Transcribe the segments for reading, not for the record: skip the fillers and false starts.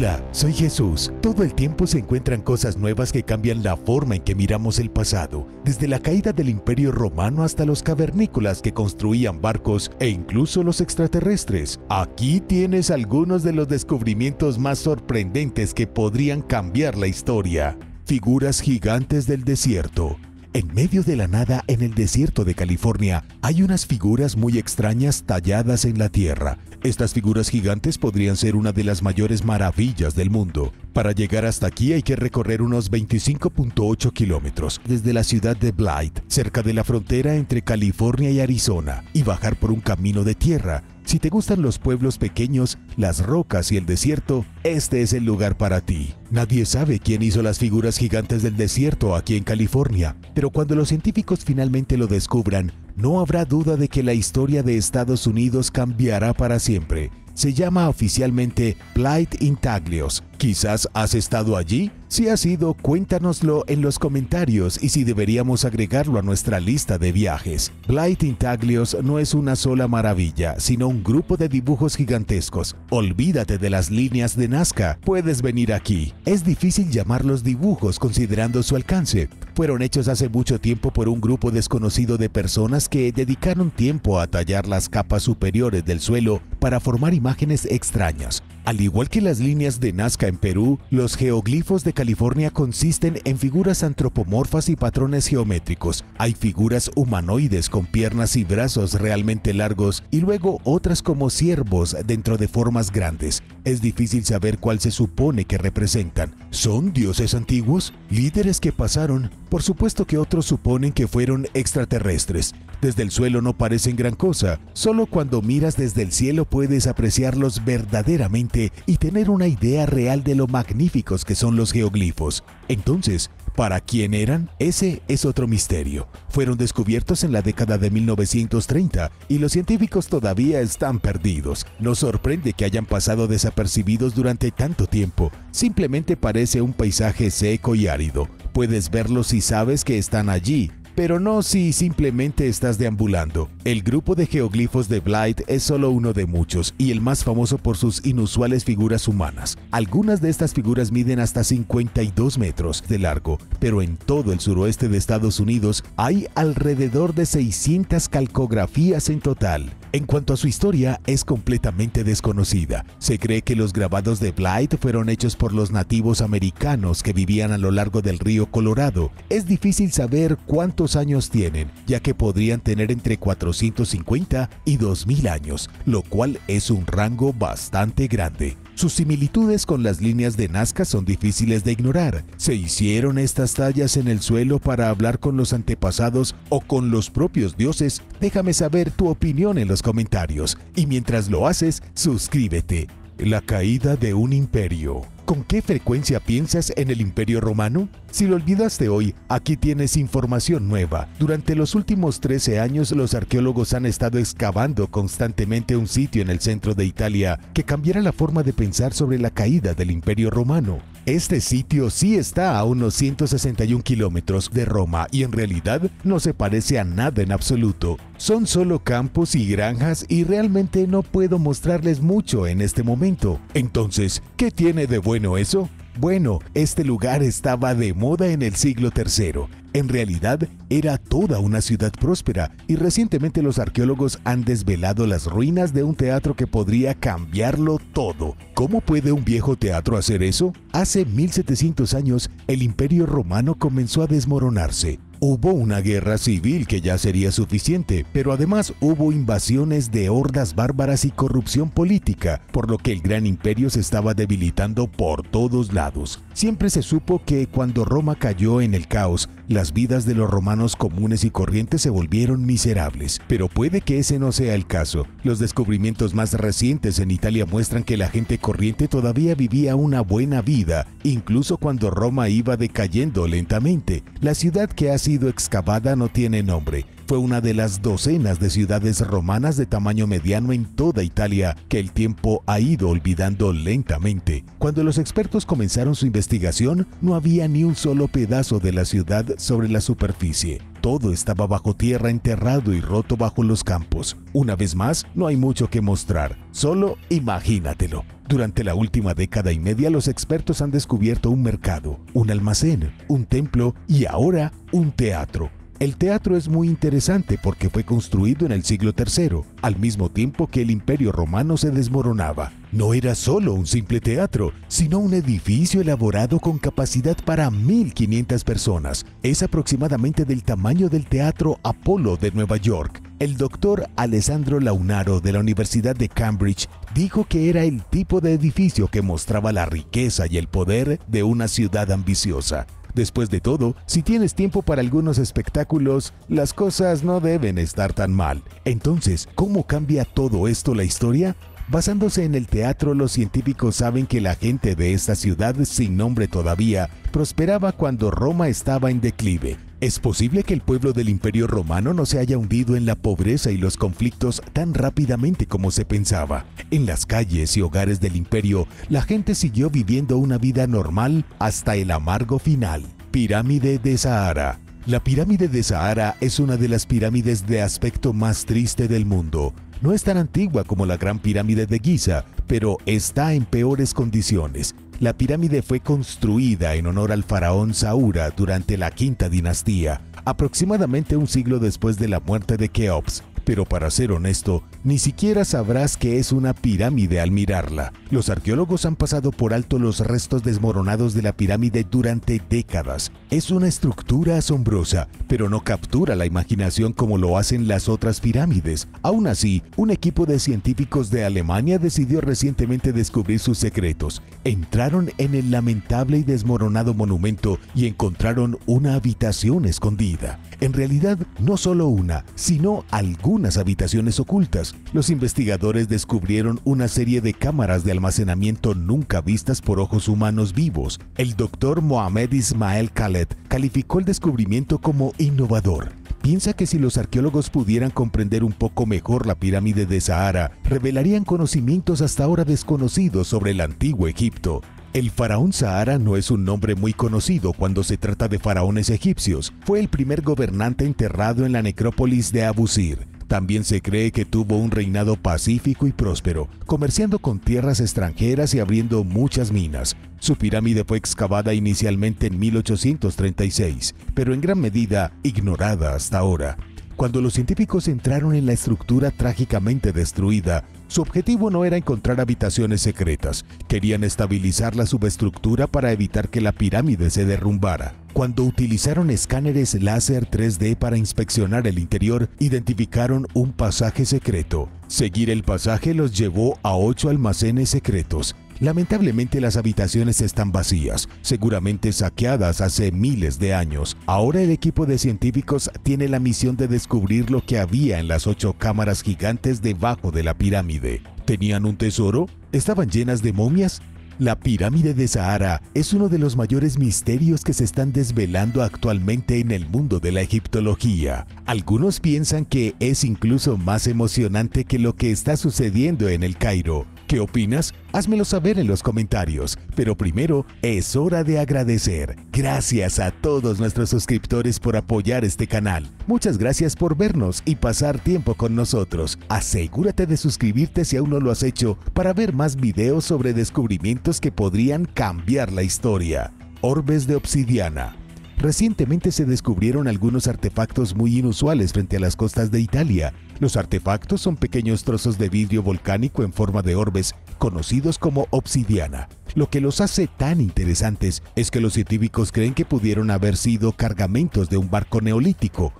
Hola, soy Jesús. Todo el tiempo se encuentran cosas nuevas que cambian la forma en que miramos el pasado, desde la caída del Imperio Romano hasta los cavernícolas que construían barcos e incluso los extraterrestres. Aquí tienes algunos de los descubrimientos más sorprendentes que podrían cambiar la historia. Figuras gigantes del desierto. En medio de la nada, en el desierto de California, hay unas figuras muy extrañas talladas en la tierra. Estas figuras gigantes podrían ser una de las mayores maravillas del mundo. Para llegar hasta aquí hay que recorrer unos 25.8 kilómetros desde la ciudad de Blythe, cerca de la frontera entre California y Arizona, y bajar por un camino de tierra. Si te gustan los pueblos pequeños, las rocas y el desierto, este es el lugar para ti. Nadie sabe quién hizo las figuras gigantes del desierto aquí en California, pero cuando los científicos finalmente lo descubran, no habrá duda de que la historia de Estados Unidos cambiará para siempre. Se llama oficialmente Blythe Intaglios. ¿Quizás has estado allí? Si has ido, cuéntanoslo en los comentarios y si deberíamos agregarlo a nuestra lista de viajes. Blythe Intaglios no es una sola maravilla, sino un grupo de dibujos gigantescos. Olvídate de las líneas de Nazca, puedes venir aquí. Es difícil llamarlos dibujos considerando su alcance. Fueron hechos hace mucho tiempo por un grupo desconocido de personas que dedicaron tiempo a tallar las capas superiores del suelo para formar imágenes extrañas. Al igual que las líneas de Nazca en Perú, los geoglifos de California consisten en figuras antropomorfas y patrones geométricos. Hay figuras humanoides con piernas y brazos realmente largos y luego otras como ciervos dentro de formas grandes. Es difícil saber cuál se supone que representan. ¿Son dioses antiguos? ¿Líderes que pasaron? Por supuesto que otros suponen que fueron extraterrestres. Desde el suelo no parecen gran cosa, solo cuando miras desde el cielo puedes apreciarlos verdaderamente y tener una idea real de lo magníficos que son los geoglifos. Entonces, ¿para quién eran? Ese es otro misterio. Fueron descubiertos en la década de 1930 y los científicos todavía están perdidos. Nos sorprende que hayan pasado desapercibidos durante tanto tiempo. Simplemente parece un paisaje seco y árido. Puedes verlos si sabes que están allí, pero no si simplemente estás deambulando. El grupo de geoglifos de Blythe es solo uno de muchos y el más famoso por sus inusuales figuras humanas. Algunas de estas figuras miden hasta 52 metros de largo, pero en todo el suroeste de Estados Unidos hay alrededor de 600 calcografías en total. En cuanto a su historia, es completamente desconocida. Se cree que los grabados de Blythe fueron hechos por los nativos americanos que vivían a lo largo del río Colorado. Es difícil saber cuántos años tienen, ya que podrían tener entre 450 y 2000 años, lo cual es un rango bastante grande. Sus similitudes con las líneas de Nazca son difíciles de ignorar. ¿Se hicieron estas tallas en el suelo para hablar con los antepasados o con los propios dioses? Déjame saber tu opinión en los comentarios. Y mientras lo haces, suscríbete. La caída de un imperio. ¿Con qué frecuencia piensas en el Imperio Romano? Si lo olvidaste hoy, aquí tienes información nueva. Durante los últimos 13 años, los arqueólogos han estado excavando constantemente un sitio en el centro de Italia que cambiará la forma de pensar sobre la caída del Imperio Romano. Este sitio sí está a unos 161 kilómetros de Roma y en realidad no se parece a nada en absoluto. Son solo campos y granjas y realmente no puedo mostrarles mucho en este momento. Entonces, ¿qué tiene de bueno eso? Bueno, este lugar estaba de moda en el siglo III. En realidad, era toda una ciudad próspera y recientemente los arqueólogos han desvelado las ruinas de un teatro que podría cambiarlo todo. ¿Cómo puede un viejo teatro hacer eso? Hace 1700 años, el Imperio Romano comenzó a desmoronarse. Hubo una guerra civil que ya sería suficiente, pero además hubo invasiones de hordas bárbaras y corrupción política, por lo que el gran imperio se estaba debilitando por todos lados. Siempre se supo que cuando Roma cayó en el caos, las vidas de los romanos comunes y corrientes se volvieron miserables, pero puede que ese no sea el caso. Los descubrimientos más recientes en Italia muestran que la gente corriente todavía vivía una buena vida, incluso cuando Roma iba decayendo lentamente. La ciudad que ha sido excavada no tiene nombre. Fue una de las docenas de ciudades romanas de tamaño mediano en toda Italia que el tiempo ha ido olvidando lentamente. Cuando los expertos comenzaron su investigación, no había ni un solo pedazo de la ciudad sobre la superficie. todo estaba bajo tierra, enterrado y roto bajo los campos. Una vez más, no hay mucho que mostrar, solo imagínatelo. Durante la última década y media, los expertos han descubierto un mercado, un almacén, un templo y ahora un teatro. El teatro es muy interesante porque fue construido en el siglo III, al mismo tiempo que el Imperio Romano se desmoronaba. No era solo un simple teatro, sino un edificio elaborado con capacidad para 1.500 personas. Es aproximadamente del tamaño del Teatro Apollo de Nueva York. El doctor Alessandro Launaro de la Universidad de Cambridge dijo que era el tipo de edificio que mostraba la riqueza y el poder de una ciudad ambiciosa. Después de todo, si tienes tiempo para algunos espectáculos, las cosas no deben estar tan mal. Entonces, ¿cómo cambia todo esto la historia? Basándose en el teatro, los científicos saben que la gente de esta ciudad sin nombre todavía prosperaba cuando Roma estaba en declive. Es posible que el pueblo del Imperio Romano no se haya hundido en la pobreza y los conflictos tan rápidamente como se pensaba. En las calles y hogares del imperio, la gente siguió viviendo una vida normal hasta el amargo final. Pirámide de Sahara. La pirámide de Sahara es una de las pirámides de aspecto más triste del mundo. No es tan antigua como la Gran Pirámide de Giza, pero está en peores condiciones. La pirámide fue construida en honor al faraón Saura durante la Quinta Dinastía, aproximadamente un siglo después de la muerte de Keops. Pero para ser honesto, ni siquiera sabrás que es una pirámide al mirarla. Los arqueólogos han pasado por alto los restos desmoronados de la pirámide durante décadas. Es una estructura asombrosa, pero no captura la imaginación como lo hacen las otras pirámides. Aún así, un equipo de científicos de Alemania decidió recientemente descubrir sus secretos. Entraron en el lamentable y desmoronado monumento y encontraron una habitación escondida. En realidad, no solo una, sino algunas habitaciones ocultas. Los investigadores descubrieron una serie de cámaras de almacenamiento nunca vistas por ojos humanos vivos. El doctor Mohamed Ismael Khaled calificó el descubrimiento como innovador. Piensa que si los arqueólogos pudieran comprender un poco mejor la pirámide de Sahara, revelarían conocimientos hasta ahora desconocidos sobre el antiguo Egipto. El faraón Sahara no es un nombre muy conocido cuando se trata de faraones egipcios. Fue el primer gobernante enterrado en la necrópolis de Abu Sir. También se cree que tuvo un reinado pacífico y próspero, comerciando con tierras extranjeras y abriendo muchas minas. Su pirámide fue excavada inicialmente en 1836, pero en gran medida ignorada hasta ahora. Cuando los científicos entraron en la estructura trágicamente destruida, su objetivo no era encontrar habitaciones secretas, querían estabilizar la subestructura para evitar que la pirámide se derrumbara. Cuando utilizaron escáneres láser 3D para inspeccionar el interior, identificaron un pasaje secreto. Seguir el pasaje los llevó a 8 almacenes secretos. Lamentablemente las habitaciones están vacías, seguramente saqueadas hace miles de años. Ahora el equipo de científicos tiene la misión de descubrir lo que había en las 8 cámaras gigantes debajo de la pirámide. ¿Tenían un tesoro? ¿Estaban llenas de momias? La pirámide de Sahara es uno de los mayores misterios que se están desvelando actualmente en el mundo de la egiptología. Algunos piensan que es incluso más emocionante que lo que está sucediendo en el Cairo. ¿Qué opinas? Házmelo saber en los comentarios. Pero primero, es hora de agradecer. Gracias a todos nuestros suscriptores por apoyar este canal. Muchas gracias por vernos y pasar tiempo con nosotros. Asegúrate de suscribirte si aún no lo has hecho para ver más videos sobre descubrimientos que podrían cambiar la historia. Orbes de obsidiana. Recientemente se descubrieron algunos artefactos muy inusuales frente a las costas de Italia. Los artefactos son pequeños trozos de vidrio volcánico en forma de orbes, conocidos como obsidiana. Lo que los hace tan interesantes es que los científicos creen que pudieron haber sido cargamentos de un barco neolítico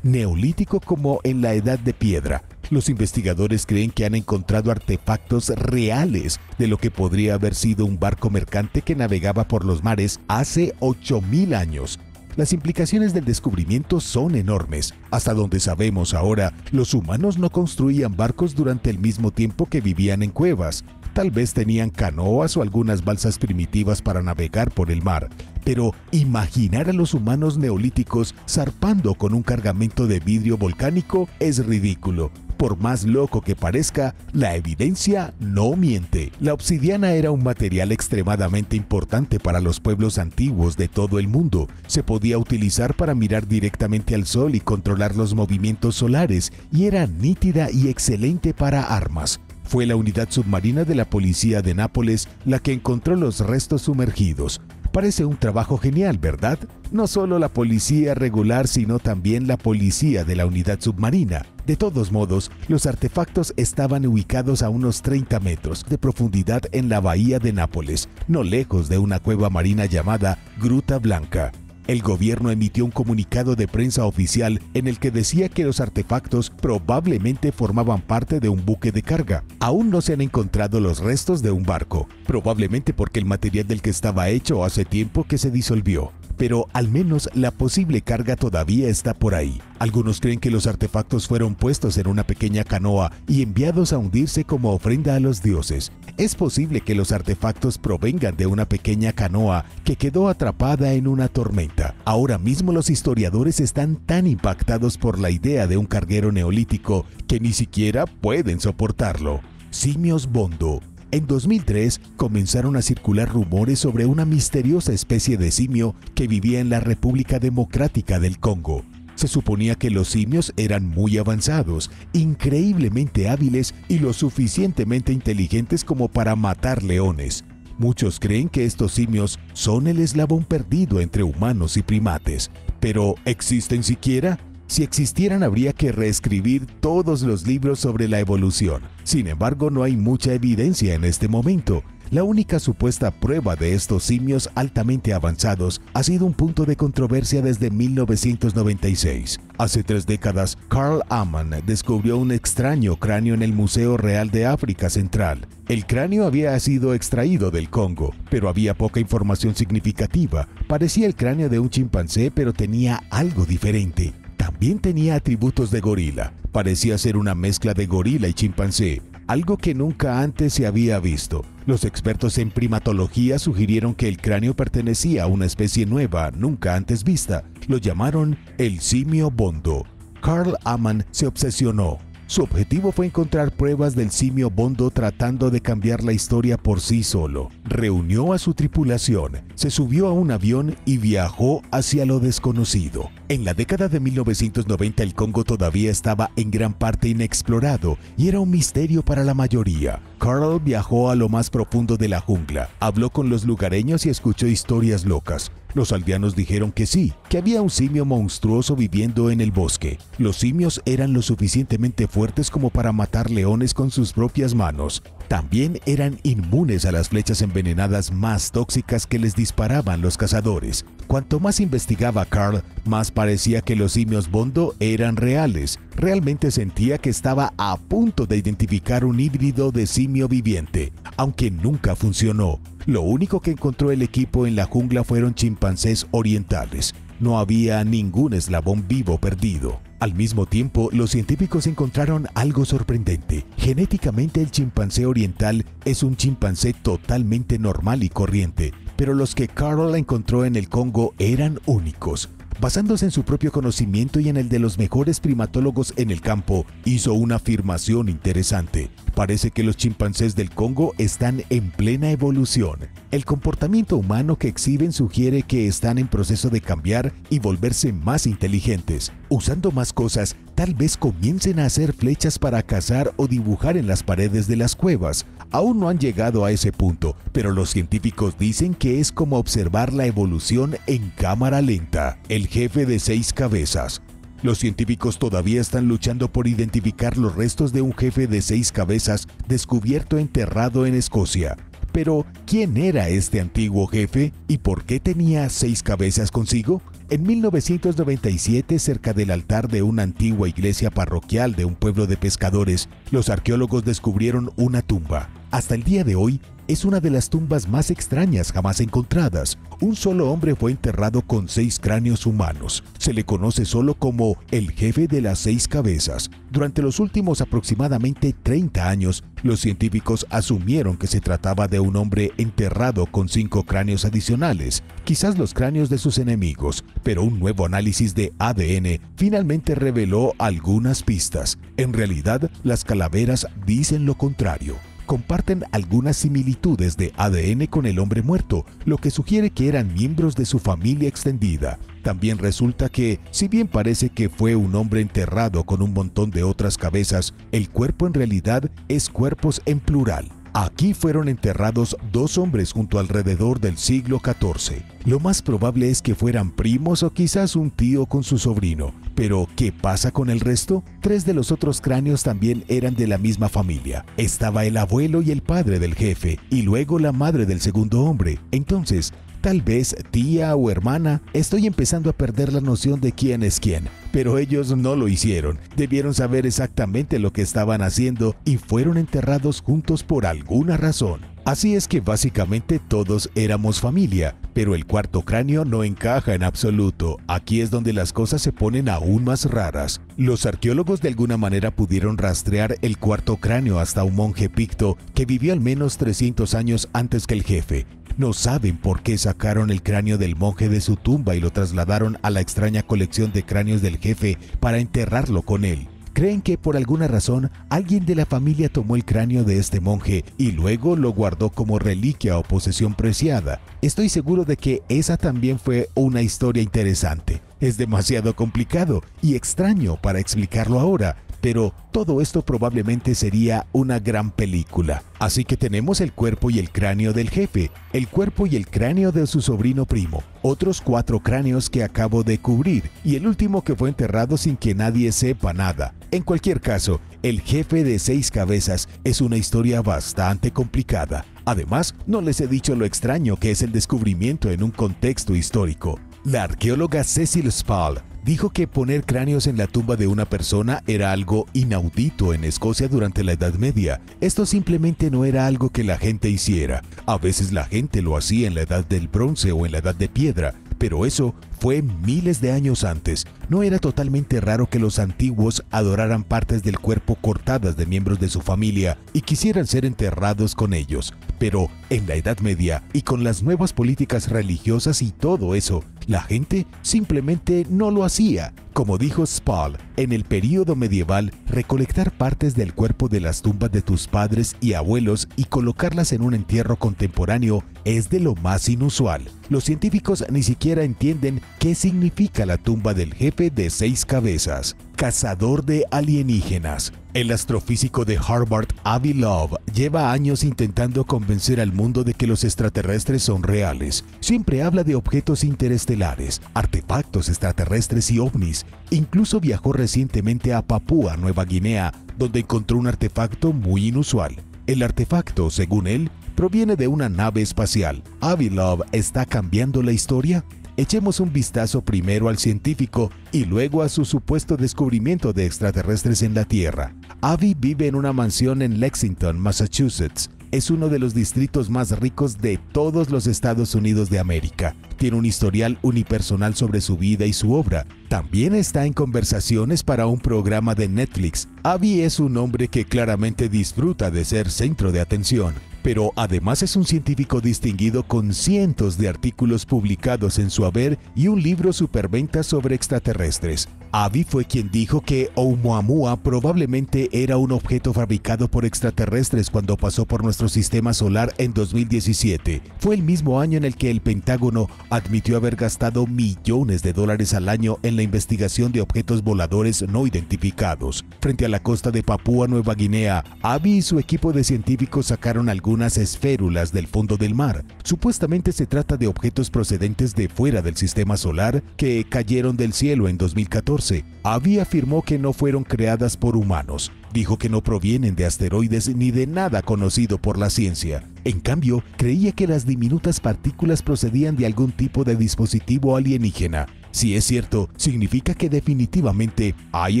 como en la Edad de Piedra. Los investigadores creen que han encontrado artefactos reales de lo que podría haber sido un barco mercante que navegaba por los mares hace 8000 años. Las implicaciones del descubrimiento son enormes. Hasta donde sabemos ahora, los humanos no construían barcos durante el mismo tiempo que vivían en cuevas. Tal vez tenían canoas o algunas balsas primitivas para navegar por el mar. Pero imaginar a los humanos neolíticos zarpando con un cargamento de vidrio volcánico es ridículo. Por más loco que parezca, la evidencia no miente. La obsidiana era un material extremadamente importante para los pueblos antiguos de todo el mundo. Se podía utilizar para mirar directamente al sol y controlar los movimientos solares, y era nítida y excelente para armas. Fue la unidad submarina de la policía de Nápoles la que encontró los restos sumergidos. Parece un trabajo genial, ¿verdad? No solo la policía regular, sino también la policía de la unidad submarina. De todos modos, los artefactos estaban ubicados a unos 30 metros de profundidad en la bahía de Nápoles, no lejos de una cueva marina llamada Gruta Blanca. El gobierno emitió un comunicado de prensa oficial en el que decía que los artefactos probablemente formaban parte de un buque de carga. Aún no se han encontrado los restos de un barco, probablemente porque el material del que estaba hecho hace tiempo que se disolvió. Pero al menos la posible carga todavía está por ahí. Algunos creen que los artefactos fueron puestos en una pequeña canoa y enviados a hundirse como ofrenda a los dioses. Es posible que los artefactos provengan de una pequeña canoa que quedó atrapada en una tormenta. Ahora mismo los historiadores están tan impactados por la idea de un carguero neolítico que ni siquiera pueden soportarlo. Simios Bondo. En 2003 comenzaron a circular rumores sobre una misteriosa especie de simio que vivía en la República Democrática del Congo. Se suponía que los simios eran muy avanzados, increíblemente hábiles y lo suficientemente inteligentes como para matar leones. Muchos creen que estos simios son el eslabón perdido entre humanos y primates. ¿Pero existen siquiera? Si existieran, habría que reescribir todos los libros sobre la evolución. Sin embargo, no hay mucha evidencia en este momento. La única supuesta prueba de estos simios altamente avanzados ha sido un punto de controversia desde 1996. Hace 3 décadas, Carl Ammann descubrió un extraño cráneo en el Museo Real de África Central. El cráneo había sido extraído del Congo, pero había poca información significativa. Parecía el cráneo de un chimpancé, pero tenía algo diferente. También tenía atributos de gorila. Parecía ser una mezcla de gorila y chimpancé, algo que nunca antes se había visto. Los expertos en primatología sugirieron que el cráneo pertenecía a una especie nueva, nunca antes vista. Lo llamaron el simio Bondo. Carl Ammann se obsesionó. Su objetivo fue encontrar pruebas del simio Bondo tratando de cambiar la historia por sí solo. Reunió a su tripulación, se subió a un avión y viajó hacia lo desconocido. En la década de 1990 el Congo todavía estaba en gran parte inexplorado y era un misterio para la mayoría. Carl viajó a lo más profundo de la jungla, habló con los lugareños y escuchó historias locas. Los aldeanos dijeron que sí, que había un simio monstruoso viviendo en el bosque. Los simios eran lo suficientemente fuertes como para matar leones con sus propias manos. También eran inmunes a las flechas envenenadas más tóxicas que les disparaban los cazadores. Cuanto más investigaba Carl, más parecía que los simios Bondo eran reales. Realmente sentía que estaba a punto de identificar un híbrido de simio viviente, aunque nunca funcionó. Lo único que encontró el equipo en la jungla fueron chimpancés orientales. No había ningún eslabón vivo perdido. Al mismo tiempo, los científicos encontraron algo sorprendente. Genéticamente, el chimpancé oriental es un chimpancé totalmente normal y corriente, pero los que Carl encontró en el Congo eran únicos. Basándose en su propio conocimiento y en el de los mejores primatólogos en el campo, hizo una afirmación interesante. Parece que los chimpancés del Congo están en plena evolución. El comportamiento humano que exhiben sugiere que están en proceso de cambiar y volverse más inteligentes. Usando más cosas, tal vez comiencen a hacer flechas para cazar o dibujar en las paredes de las cuevas. Aún no han llegado a ese punto, pero los científicos dicen que es como observar la evolución en cámara lenta. El jefe de 6 cabezas. Los científicos todavía están luchando por identificar los restos de un jefe de 6 cabezas descubierto enterrado en Escocia. Pero, ¿quién era este antiguo jefe y por qué tenía 6 cabezas consigo? En 1997, cerca del altar de una antigua iglesia parroquial de un pueblo de pescadores, los arqueólogos descubrieron una tumba. Hasta el día de hoy, es una de las tumbas más extrañas jamás encontradas. Un solo hombre fue enterrado con 6 cráneos humanos. Se le conoce solo como el jefe de las 6 cabezas. Durante los últimos aproximadamente 30 años, los científicos asumieron que se trataba de un hombre enterrado con 5 cráneos adicionales, quizás los cráneos de sus enemigos, pero un nuevo análisis de ADN finalmente reveló algunas pistas. En realidad, las calaveras dicen lo contrario. Comparten algunas similitudes de ADN con el hombre muerto, lo que sugiere que eran miembros de su familia extendida. También resulta que, si bien parece que fue un hombre enterrado con un montón de otras cabezas, el cuerpo en realidad es cuerpos en plural. Aquí fueron enterrados 2 hombres junto alrededor del siglo XIV. Lo más probable es que fueran primos o quizás un tío con su sobrino. Pero, ¿qué pasa con el resto? 3 de los otros cráneos también eran de la misma familia. Estaba el abuelo y el padre del jefe, y luego la madre del segundo hombre. Entonces, tal vez tía o hermana, estoy empezando a perder la noción de quién es quién. Pero ellos no lo hicieron. Debieron saber exactamente lo que estaban haciendo y fueron enterrados juntos por alguna razón. Así es que básicamente todos éramos familia, pero el cuarto cráneo no encaja en absoluto. Aquí es donde las cosas se ponen aún más raras. Los arqueólogos de alguna manera pudieron rastrear el cuarto cráneo hasta un monje picto que vivió al menos 300 años antes que el jefe. No saben por qué sacaron el cráneo del monje de su tumba y lo trasladaron a la extraña colección de cráneos del jefe para enterrarlo con él. Creen que por alguna razón alguien de la familia tomó el cráneo de este monje y luego lo guardó como reliquia o posesión preciada. Estoy seguro de que esa también fue una historia interesante. Es demasiado complicado y extraño para explicarlo ahora, pero todo esto probablemente sería una gran película. Así que tenemos el cuerpo y el cráneo del jefe, el cuerpo y el cráneo de su sobrino primo, otros 4 cráneos que acabo de cubrir y el último que fue enterrado sin que nadie sepa nada. En cualquier caso, el jefe de 6 cabezas es una historia bastante complicada. Además, no les he dicho lo extraño que es el descubrimiento en un contexto histórico. La arqueóloga Cecil Spall dijo que poner cráneos en la tumba de una persona era algo inaudito en Escocia durante la Edad Media. Esto simplemente no era algo que la gente hiciera. A veces la gente lo hacía en la Edad del Bronce o en la Edad de Piedra, pero eso fue miles de años antes. No era totalmente raro que los antiguos adoraran partes del cuerpo cortadas de miembros de su familia y quisieran ser enterrados con ellos. Pero en la Edad Media y con las nuevas políticas religiosas y todo eso, la gente simplemente no lo hacía. Como dijo Spall, en el período medieval, recolectar partes del cuerpo de las tumbas de tus padres y abuelos y colocarlas en un entierro contemporáneo es de lo más inusual. Los científicos ni siquiera entienden qué significa la tumba del jefe de 6 cabezas. Cazador de alienígenas. El astrofísico de Harvard, Avi Loeb, lleva años intentando convencer al mundo de que los extraterrestres son reales. Siempre habla de objetos interestelares, artefactos extraterrestres y ovnis. Incluso viajó recientemente a Papúa Nueva Guinea, donde encontró un artefacto muy inusual. El artefacto, según él, proviene de una nave espacial. ¿Avi Loeb está cambiando la historia? Echemos un vistazo primero al científico y luego a su supuesto descubrimiento de extraterrestres en la Tierra. Avi vive en una mansión en Lexington, Massachusetts. Es uno de los distritos más ricos de todos los Estados Unidos de América. Tiene un historial unipersonal sobre su vida y su obra. También está en conversaciones para un programa de Netflix. Avi es un hombre que claramente disfruta de ser centro de atención, pero además es un científico distinguido con cientos de artículos publicados en su haber y un libro superventa sobre extraterrestres. Avi fue quien dijo que Oumuamua probablemente era un objeto fabricado por extraterrestres cuando pasó por nuestro sistema solar en 2017. Fue el mismo año en el que el Pentágono admitió haber gastado millones de dólares al año en la investigación de objetos voladores no identificados. Frente a la costa de Papúa Nueva Guinea, Avi y su equipo de científicos sacaron algunas esférulas del fondo del mar. Supuestamente se trata de objetos procedentes de fuera del sistema solar que cayeron del cielo en 2014. Avi afirmó que no fueron creadas por humanos. Dijo que no provienen de asteroides ni de nada conocido por la ciencia. En cambio, creía que las diminutas partículas procedían de algún tipo de dispositivo alienígena. Si es cierto, significa que definitivamente hay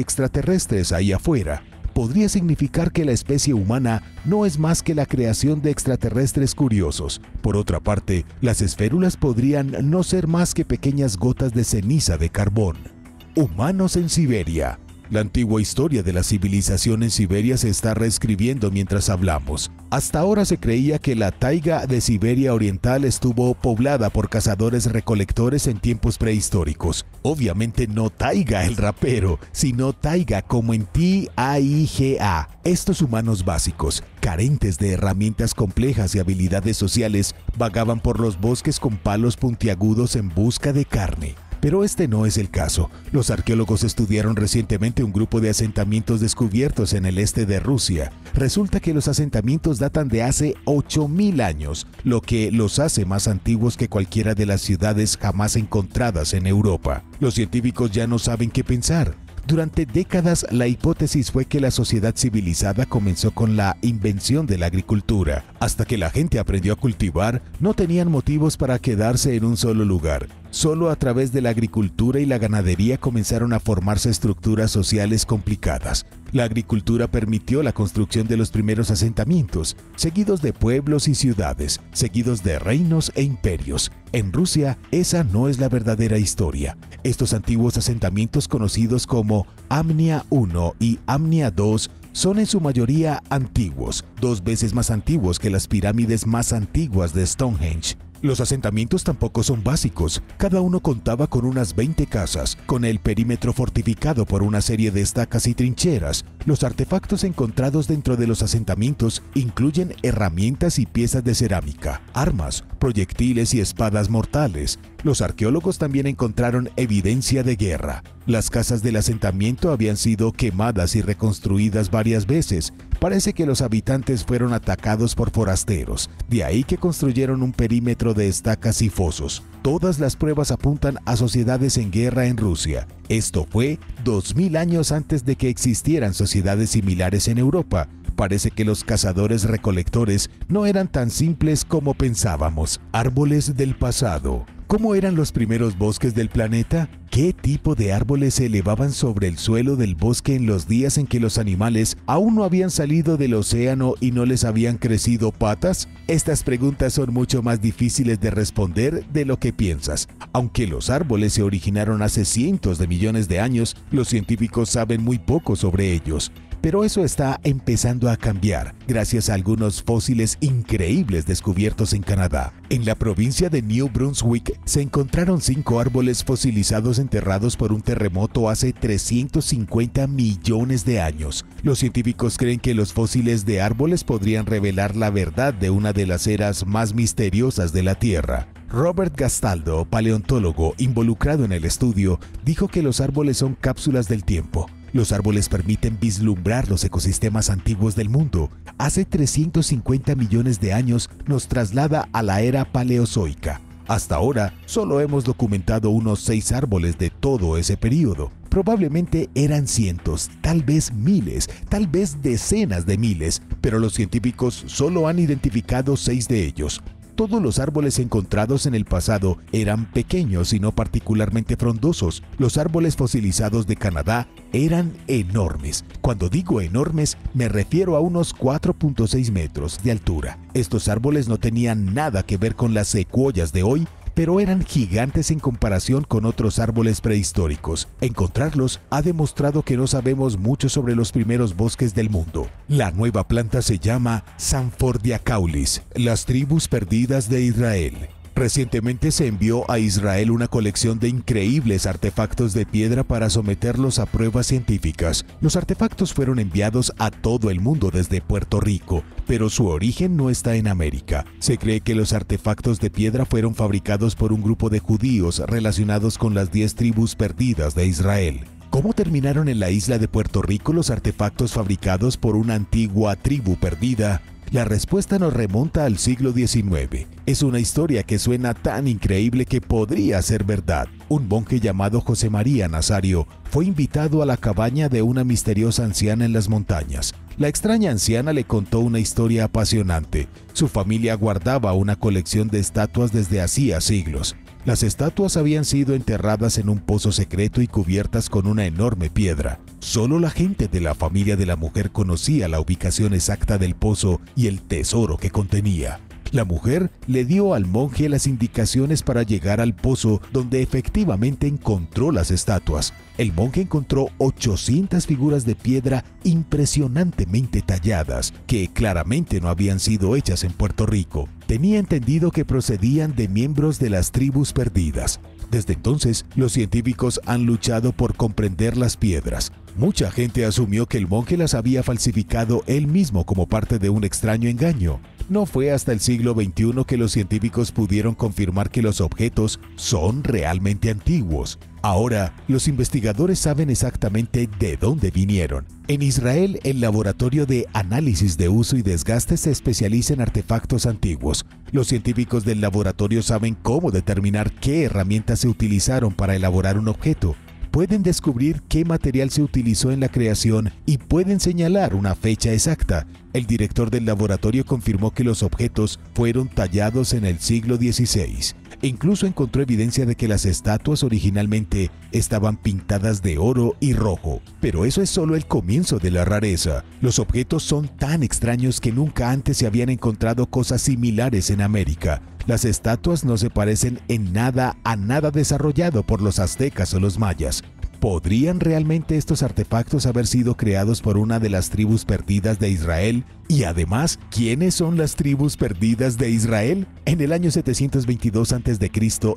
extraterrestres ahí afuera. podría significar que la especie humana no es más que la creación de extraterrestres curiosos. Por otra parte, las esférulas podrían no ser más que pequeñas gotas de ceniza de carbón. Humanos en Siberia. La antigua historia de la civilización en Siberia se está reescribiendo mientras hablamos. Hasta ahora se creía que la taiga de Siberia Oriental estuvo poblada por cazadores-recolectores en tiempos prehistóricos. Obviamente no Taiga el rapero, sino taiga como en T-A-I-G-A. Estos humanos básicos, carentes de herramientas complejas y habilidades sociales, vagaban por los bosques con palos puntiagudos en busca de carne. Pero este no es el caso. Los arqueólogos estudiaron recientemente un grupo de asentamientos descubiertos en el este de Rusia. Resulta que los asentamientos datan de hace 8.000 años, lo que los hace más antiguos que cualquiera de las ciudades jamás encontradas en Europa. Los científicos ya no saben qué pensar. Durante décadas, la hipótesis fue que la sociedad civilizada comenzó con la invención de la agricultura. Hasta que la gente aprendió a cultivar, no tenían motivos para quedarse en un solo lugar. Solo a través de la agricultura y la ganadería comenzaron a formarse estructuras sociales complicadas. La agricultura permitió la construcción de los primeros asentamientos, seguidos de pueblos y ciudades, seguidos de reinos e imperios. En Rusia, esa no es la verdadera historia. Estos antiguos asentamientos, conocidos como Amnia I y Amnia II, son en su mayoría antiguos, 2 veces más antiguos que las pirámides más antiguas de Stonehenge. Los asentamientos tampoco son básicos. Cada uno contaba con unas 20 casas, con el perímetro fortificado por una serie de estacas y trincheras. Los artefactos encontrados dentro de los asentamientos incluyen herramientas y piezas de cerámica, armas, proyectiles y espadas mortales. Los arqueólogos también encontraron evidencia de guerra. Las casas del asentamiento habían sido quemadas y reconstruidas varias veces. Parece que los habitantes fueron atacados por forasteros, de ahí que construyeron un perímetro de estacas y fosos. Todas las pruebas apuntan a sociedades en guerra en Rusia. Esto fue 2000 años antes de que existieran sociedades similares en Europa. Parece que los cazadores-recolectores no eran tan simples como pensábamos. Árboles del pasado. ¿Cómo eran los primeros bosques del planeta? ¿Qué tipo de árboles se elevaban sobre el suelo del bosque en los días en que los animales aún no habían salido del océano y no les habían crecido patas? Estas preguntas son mucho más difíciles de responder de lo que piensas. Aunque los árboles se originaron hace cientos de millones de años, los científicos saben muy poco sobre ellos. Pero eso está empezando a cambiar, gracias a algunos fósiles increíbles descubiertos en Canadá. En la provincia de New Brunswick se encontraron 5 árboles fosilizados enterrados por un terremoto hace 350 millones de años. Los científicos creen que los fósiles de árboles podrían revelar la verdad de una de las eras más misteriosas de la Tierra. Robert Gastaldo, paleontólogo involucrado en el estudio, dijo que los árboles son cápsulas del tiempo. Los árboles permiten vislumbrar los ecosistemas antiguos del mundo. Hace 350 millones de años nos traslada a la era paleozoica. Hasta ahora, solo hemos documentado unos 6 árboles de todo ese periodo. Probablemente eran cientos, tal vez miles, tal vez decenas de miles, pero los científicos solo han identificado 6 de ellos. Todos los árboles encontrados en el pasado eran pequeños y no particularmente frondosos. Los árboles fosilizados de Canadá eran enormes. Cuando digo enormes, me refiero a unos 4.6 metros de altura. Estos árboles no tenían nada que ver con las secuoyas de hoy, pero eran gigantes en comparación con otros árboles prehistóricos. Encontrarlos ha demostrado que no sabemos mucho sobre los primeros bosques del mundo. La nueva planta se llama Sanfordiacaulis, las tribus perdidas de Israel. Recientemente se envió a Israel una colección de increíbles artefactos de piedra para someterlos a pruebas científicas. Los artefactos fueron enviados a todo el mundo desde Puerto Rico, pero su origen no está en América. Se cree que los artefactos de piedra fueron fabricados por un grupo de judíos relacionados con las 10 tribus perdidas de Israel. ¿Cómo terminaron en la isla de Puerto Rico los artefactos fabricados por una antigua tribu perdida? La respuesta nos remonta al siglo XIX. Es una historia que suena tan increíble que podría ser verdad. Un monje llamado José María Nazario fue invitado a la cabaña de una misteriosa anciana en las montañas. La extraña anciana le contó una historia apasionante. Su familia guardaba una colección de estatuas desde hacía siglos. Las estatuas habían sido enterradas en un pozo secreto y cubiertas con una enorme piedra. Solo la gente de la familia de la mujer conocía la ubicación exacta del pozo y el tesoro que contenía. La mujer le dio al monje las indicaciones para llegar al pozo, donde efectivamente encontró las estatuas. El monje encontró 800 figuras de piedra impresionantemente talladas, que claramente no habían sido hechas en Puerto Rico. Tenía entendido que procedían de miembros de las tribus perdidas. Desde entonces, los científicos han luchado por comprender las piedras. Mucha gente asumió que el monje las había falsificado él mismo como parte de un extraño engaño. No fue hasta el siglo XXI que los científicos pudieron confirmar que los objetos son realmente antiguos. Ahora, los investigadores saben exactamente de dónde vinieron. En Israel, el Laboratorio de Análisis de Uso y Desgaste se especializa en artefactos antiguos. Los científicos del laboratorio saben cómo determinar qué herramientas se utilizaron para elaborar un objeto. Pueden descubrir qué material se utilizó en la creación y pueden señalar una fecha exacta. El director del laboratorio confirmó que los objetos fueron tallados en el siglo XVI. Incluso encontró evidencia de que las estatuas originalmente estaban pintadas de oro y rojo. Pero eso es solo el comienzo de la rareza. Los objetos son tan extraños que nunca antes se habían encontrado cosas similares en América. Las estatuas no se parecen en nada a nada desarrollado por los aztecas o los mayas. ¿Podrían realmente estos artefactos haber sido creados por una de las tribus perdidas de Israel? Y además, ¿quiénes son las tribus perdidas de Israel? En el año 722 a.C.,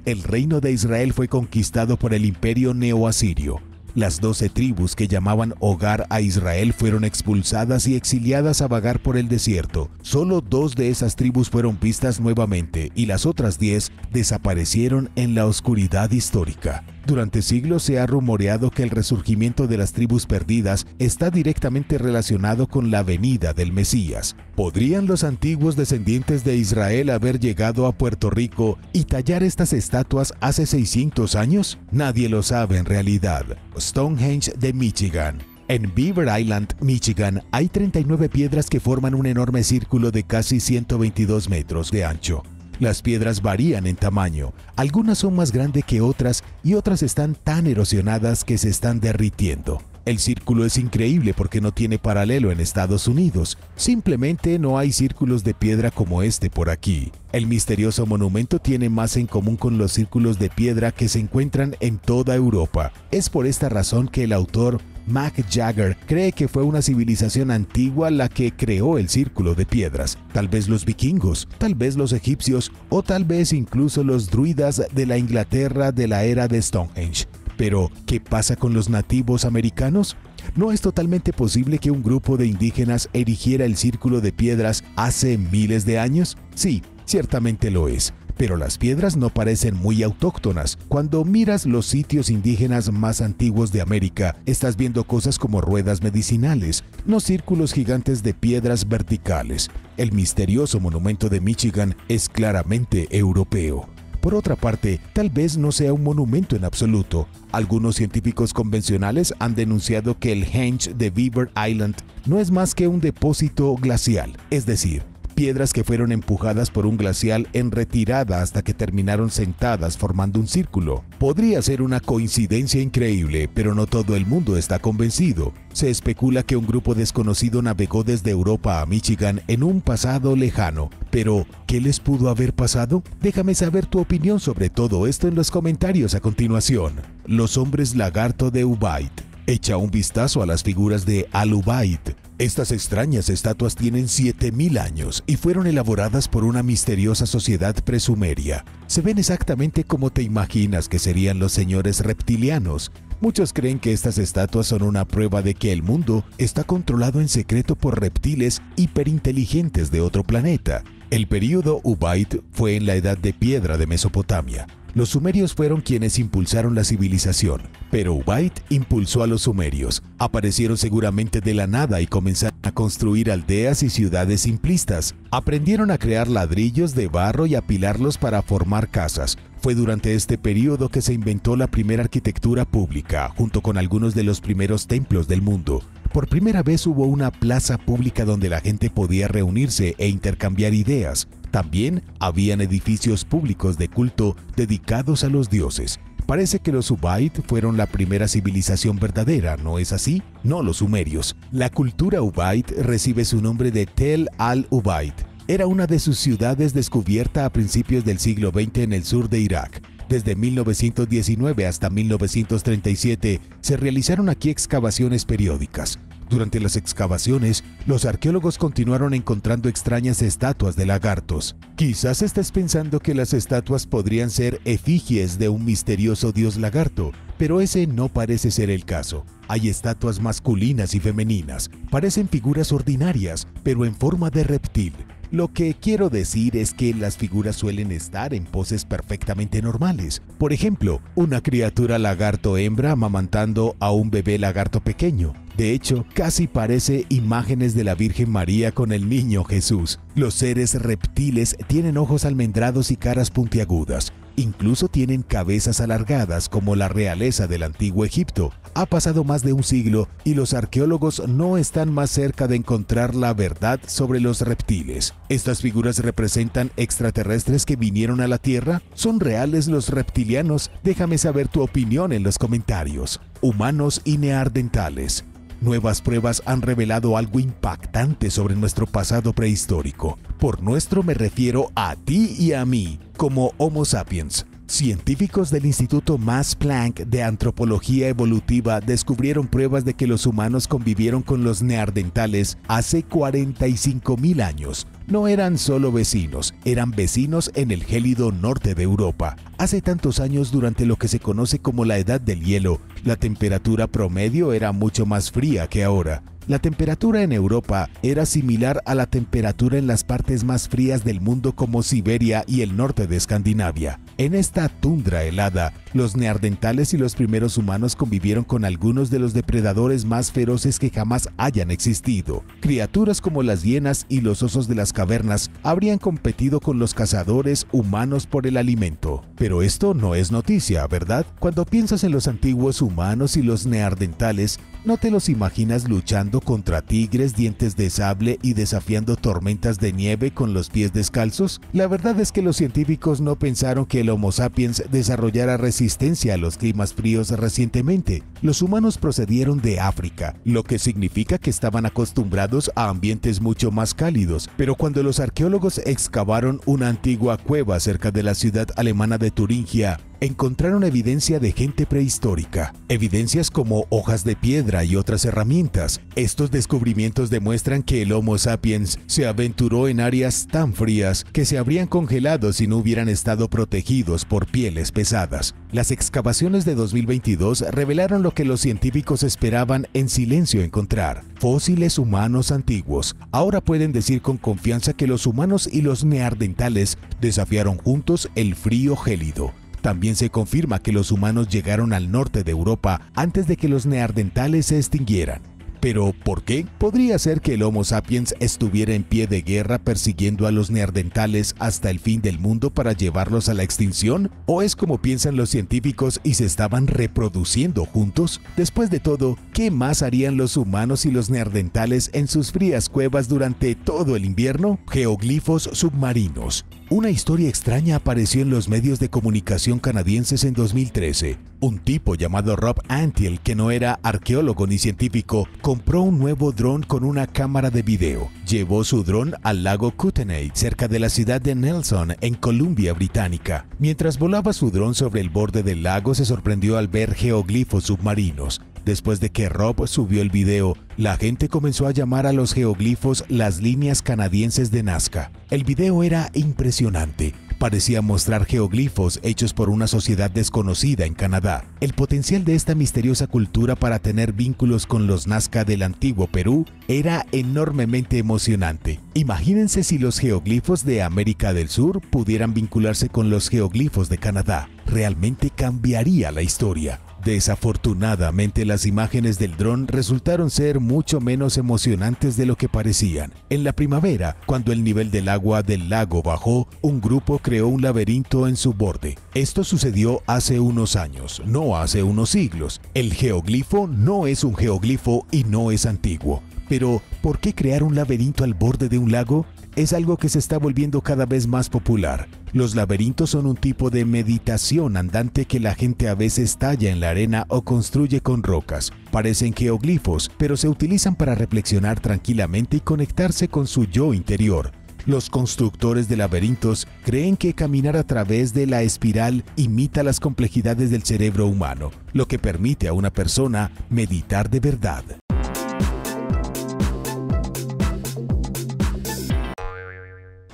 el reino de Israel fue conquistado por el imperio neoasirio. Las 12 tribus que llamaban hogar a Israel fueron expulsadas y exiliadas a vagar por el desierto. Solo 2 de esas tribus fueron vistas nuevamente y las otras 10 desaparecieron en la oscuridad histórica. Durante siglos se ha rumoreado que el resurgimiento de las tribus perdidas está directamente relacionado con la venida del Mesías. ¿Podrían los antiguos descendientes de Israel haber llegado a Puerto Rico y tallar estas estatuas hace 600 años? Nadie lo sabe en realidad. Stonehenge de Michigan. En Beaver Island, Michigan, hay 39 piedras que forman un enorme círculo de casi 122 metros de ancho. Las piedras varían en tamaño, algunas son más grandes que otras y otras están tan erosionadas que se están derritiendo. El círculo es increíble porque no tiene paralelo en Estados Unidos. Simplemente no hay círculos de piedra como este por aquí. El misterioso monumento tiene más en común con los círculos de piedra que se encuentran en toda Europa. Es por esta razón que el autor Mac Jagger cree que fue una civilización antigua la que creó el círculo de piedras. Tal vez los vikingos, tal vez los egipcios o tal vez incluso los druidas de la Inglaterra de la era de Stonehenge. Pero, ¿qué pasa con los nativos americanos? ¿No es totalmente posible que un grupo de indígenas erigiera el círculo de piedras hace miles de años? Sí, ciertamente lo es. Pero las piedras no parecen muy autóctonas. Cuando miras los sitios indígenas más antiguos de América, estás viendo cosas como ruedas medicinales, no círculos gigantes de piedras verticales. El misterioso monumento de Michigan es claramente europeo. Por otra parte, tal vez no sea un monumento en absoluto. Algunos científicos convencionales han denunciado que el Henge de Beaver Island no es más que un depósito glacial, es decir, piedras que fueron empujadas por un glacial en retirada hasta que terminaron sentadas formando un círculo. Podría ser una coincidencia increíble, pero no todo el mundo está convencido. Se especula que un grupo desconocido navegó desde Europa a Michigan en un pasado lejano. Pero, ¿qué les pudo haber pasado? Déjame saber tu opinión sobre todo esto en los comentarios a continuación. Los hombres lagarto de Ubaid. Echa un vistazo a las figuras de Al-Ubaid. Estas extrañas estatuas tienen 7000 años y fueron elaboradas por una misteriosa sociedad presumeria. Se ven exactamente como te imaginas que serían los señores reptilianos. Muchos creen que estas estatuas son una prueba de que el mundo está controlado en secreto por reptiles hiperinteligentes de otro planeta. El período Ubaid fue en la Edad de Piedra de Mesopotamia. Los sumerios fueron quienes impulsaron la civilización, pero Ubaid impulsó a los sumerios. Aparecieron seguramente de la nada y comenzaron a construir aldeas y ciudades simplistas. Aprendieron a crear ladrillos de barro y apilarlos para formar casas. Fue durante este periodo que se inventó la primera arquitectura pública, junto con algunos de los primeros templos del mundo. Por primera vez hubo una plaza pública donde la gente podía reunirse e intercambiar ideas. También habían edificios públicos de culto dedicados a los dioses. Parece que los Ubaid fueron la primera civilización verdadera, ¿no es así? No los sumerios. La cultura Ubaid recibe su nombre de Tel al-Ubaid. Era una de sus ciudades descubierta a principios del siglo XX en el sur de Irak. Desde 1919 hasta 1937 se realizaron aquí excavaciones periódicas. Durante las excavaciones, los arqueólogos continuaron encontrando extrañas estatuas de lagartos. Quizás estés pensando que las estatuas podrían ser efigies de un misterioso dios lagarto, pero ese no parece ser el caso. Hay estatuas masculinas y femeninas, parecen figuras ordinarias, pero en forma de reptil. Lo que quiero decir es que las figuras suelen estar en poses perfectamente normales. Por ejemplo, una criatura lagarto hembra amamantando a un bebé lagarto pequeño. De hecho, casi parece imágenes de la Virgen María con el niño Jesús. Los seres reptiles tienen ojos almendrados y caras puntiagudas. Incluso tienen cabezas alargadas como la realeza del antiguo Egipto. Ha pasado más de un siglo y los arqueólogos no están más cerca de encontrar la verdad sobre los reptiles. ¿Estas figuras representan extraterrestres que vinieron a la Tierra? ¿Son reales los reptilianos? Déjame saber tu opinión en los comentarios. Humanos y neandertales. Nuevas pruebas han revelado algo impactante sobre nuestro pasado prehistórico. Por nuestro me refiero a ti y a mí, como Homo sapiens. Científicos del Instituto Max Planck de Antropología Evolutiva descubrieron pruebas de que los humanos convivieron con los neandertales hace 45.000 años. No eran solo vecinos, eran vecinos en el gélido norte de Europa. Hace tantos años, durante lo que se conoce como la Edad del Hielo, la temperatura promedio era mucho más fría que ahora. La temperatura en Europa era similar a la temperatura en las partes más frías del mundo como Siberia y el norte de Escandinavia. En esta tundra helada, los neandertales y los primeros humanos convivieron con algunos de los depredadores más feroces que jamás hayan existido. Criaturas como las hienas y los osos de las cavernas habrían competido con los cazadores humanos por el alimento. Pero esto no es noticia, ¿verdad? Cuando piensas en los antiguos humanos y los neandertales, ¿no te los imaginas luchando contra tigres, dientes de sable y desafiando tormentas de nieve con los pies descalzos? La verdad es que los científicos no pensaron que el Homo sapiens desarrollara resistencia a los climas fríos recientemente. Los humanos procedieron de África, lo que significa que estaban acostumbrados a ambientes mucho más cálidos. Pero cuando los arqueólogos excavaron una antigua cueva cerca de la ciudad alemana de Turingia, encontraron evidencia de gente prehistórica, evidencias como hojas de piedra y otras herramientas. Estos descubrimientos demuestran que el Homo sapiens se aventuró en áreas tan frías que se habrían congelado si no hubieran estado protegidos por pieles pesadas. Las excavaciones de 2022 revelaron lo que los científicos esperaban en silencio encontrar: fósiles humanos antiguos. Ahora pueden decir con confianza que los humanos y los neandertales desafiaron juntos el frío gélido. También se confirma que los humanos llegaron al norte de Europa antes de que los neandertales se extinguieran. ¿Pero por qué? ¿Podría ser que el Homo sapiens estuviera en pie de guerra persiguiendo a los neandertales hasta el fin del mundo para llevarlos a la extinción? ¿O es como piensan los científicos y se estaban reproduciendo juntos? Después de todo, ¿qué más harían los humanos y los neandertales en sus frías cuevas durante todo el invierno? Geoglifos submarinos. Una historia extraña apareció en los medios de comunicación canadienses en 2013. Un tipo llamado Rob Antill, que no era arqueólogo ni científico, compró un nuevo dron con una cámara de video. Llevó su dron al lago Kootenay, cerca de la ciudad de Nelson, en Columbia Británica. Mientras volaba su dron sobre el borde del lago, se sorprendió al ver geoglifos submarinos. Después de que Rob subió el video, la gente comenzó a llamar a los geoglifos las líneas canadienses de Nazca. El video era impresionante. Parecía mostrar geoglifos hechos por una sociedad desconocida en Canadá. El potencial de esta misteriosa cultura para tener vínculos con los Nazca del antiguo Perú era enormemente emocionante. Imagínense si los geoglifos de América del Sur pudieran vincularse con los geoglifos de Canadá. Realmente cambiaría la historia. Desafortunadamente, las imágenes del dron resultaron ser mucho menos emocionantes de lo que parecían. En la primavera, cuando el nivel del agua del lago bajó, un grupo creó un laberinto en su borde. Esto sucedió hace unos años, no hace unos siglos. El geoglifo no es un geoglifo y no es antiguo. Pero, ¿por qué crear un laberinto al borde de un lago? Es algo que se está volviendo cada vez más popular. Los laberintos son un tipo de meditación andante que la gente a veces talla en la arena o construye con rocas. Parecen geoglifos, pero se utilizan para reflexionar tranquilamente y conectarse con su yo interior. Los constructores de laberintos creen que caminar a través de la espiral imita las complejidades del cerebro humano, lo que permite a una persona meditar de verdad.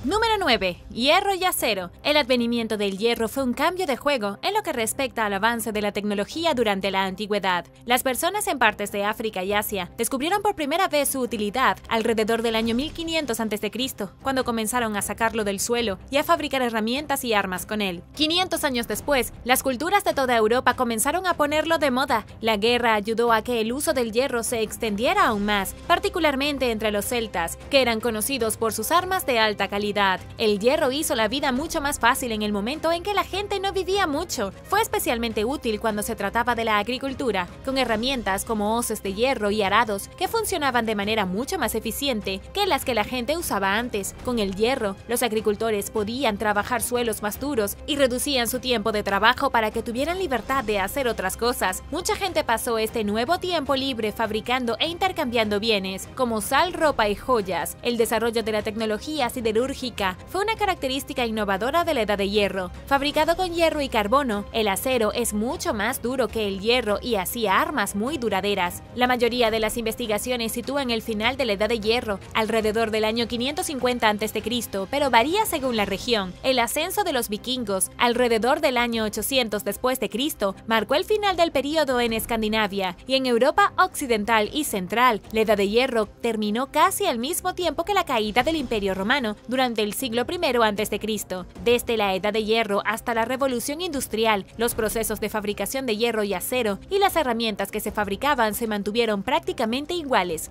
Número 9. Hierro y acero. El advenimiento del hierro fue un cambio de juego en lo que respecta al avance de la tecnología durante la antigüedad. Las personas en partes de África y Asia descubrieron por primera vez su utilidad alrededor del año 1500 a.C., cuando comenzaron a sacarlo del suelo y a fabricar herramientas y armas con él. 500 años después, las culturas de toda Europa comenzaron a ponerlo de moda. La guerra ayudó a que el uso del hierro se extendiera aún más, particularmente entre los celtas, que eran conocidos por sus armas de alta calidad. El hierro hizo la vida mucho más fácil en el momento en que la gente no vivía mucho. Fue especialmente útil cuando se trataba de la agricultura, con herramientas como hoces de hierro y arados que funcionaban de manera mucho más eficiente que las que la gente usaba antes. Con el hierro, los agricultores podían trabajar suelos más duros y reducían su tiempo de trabajo para que tuvieran libertad de hacer otras cosas. Mucha gente pasó este nuevo tiempo libre fabricando e intercambiando bienes, como sal, ropa y joyas. El desarrollo de la tecnología siderúrgica fue una característica innovadora de la Edad de Hierro. Fabricado con hierro y carbono, el acero es mucho más duro que el hierro y hacía armas muy duraderas. La mayoría de las investigaciones sitúan el final de la Edad de Hierro alrededor del año 550 a.C., pero varía según la región. El ascenso de los vikingos alrededor del año 800 después de Cristo marcó el final del período en Escandinavia, y en Europa occidental y central, la Edad de Hierro terminó casi al mismo tiempo que la caída del Imperio Romano durante el siglo I a.C. Desde la Edad de Hierro hasta la Revolución Industrial, los procesos de fabricación de hierro y acero y las herramientas que se fabricaban se mantuvieron prácticamente iguales.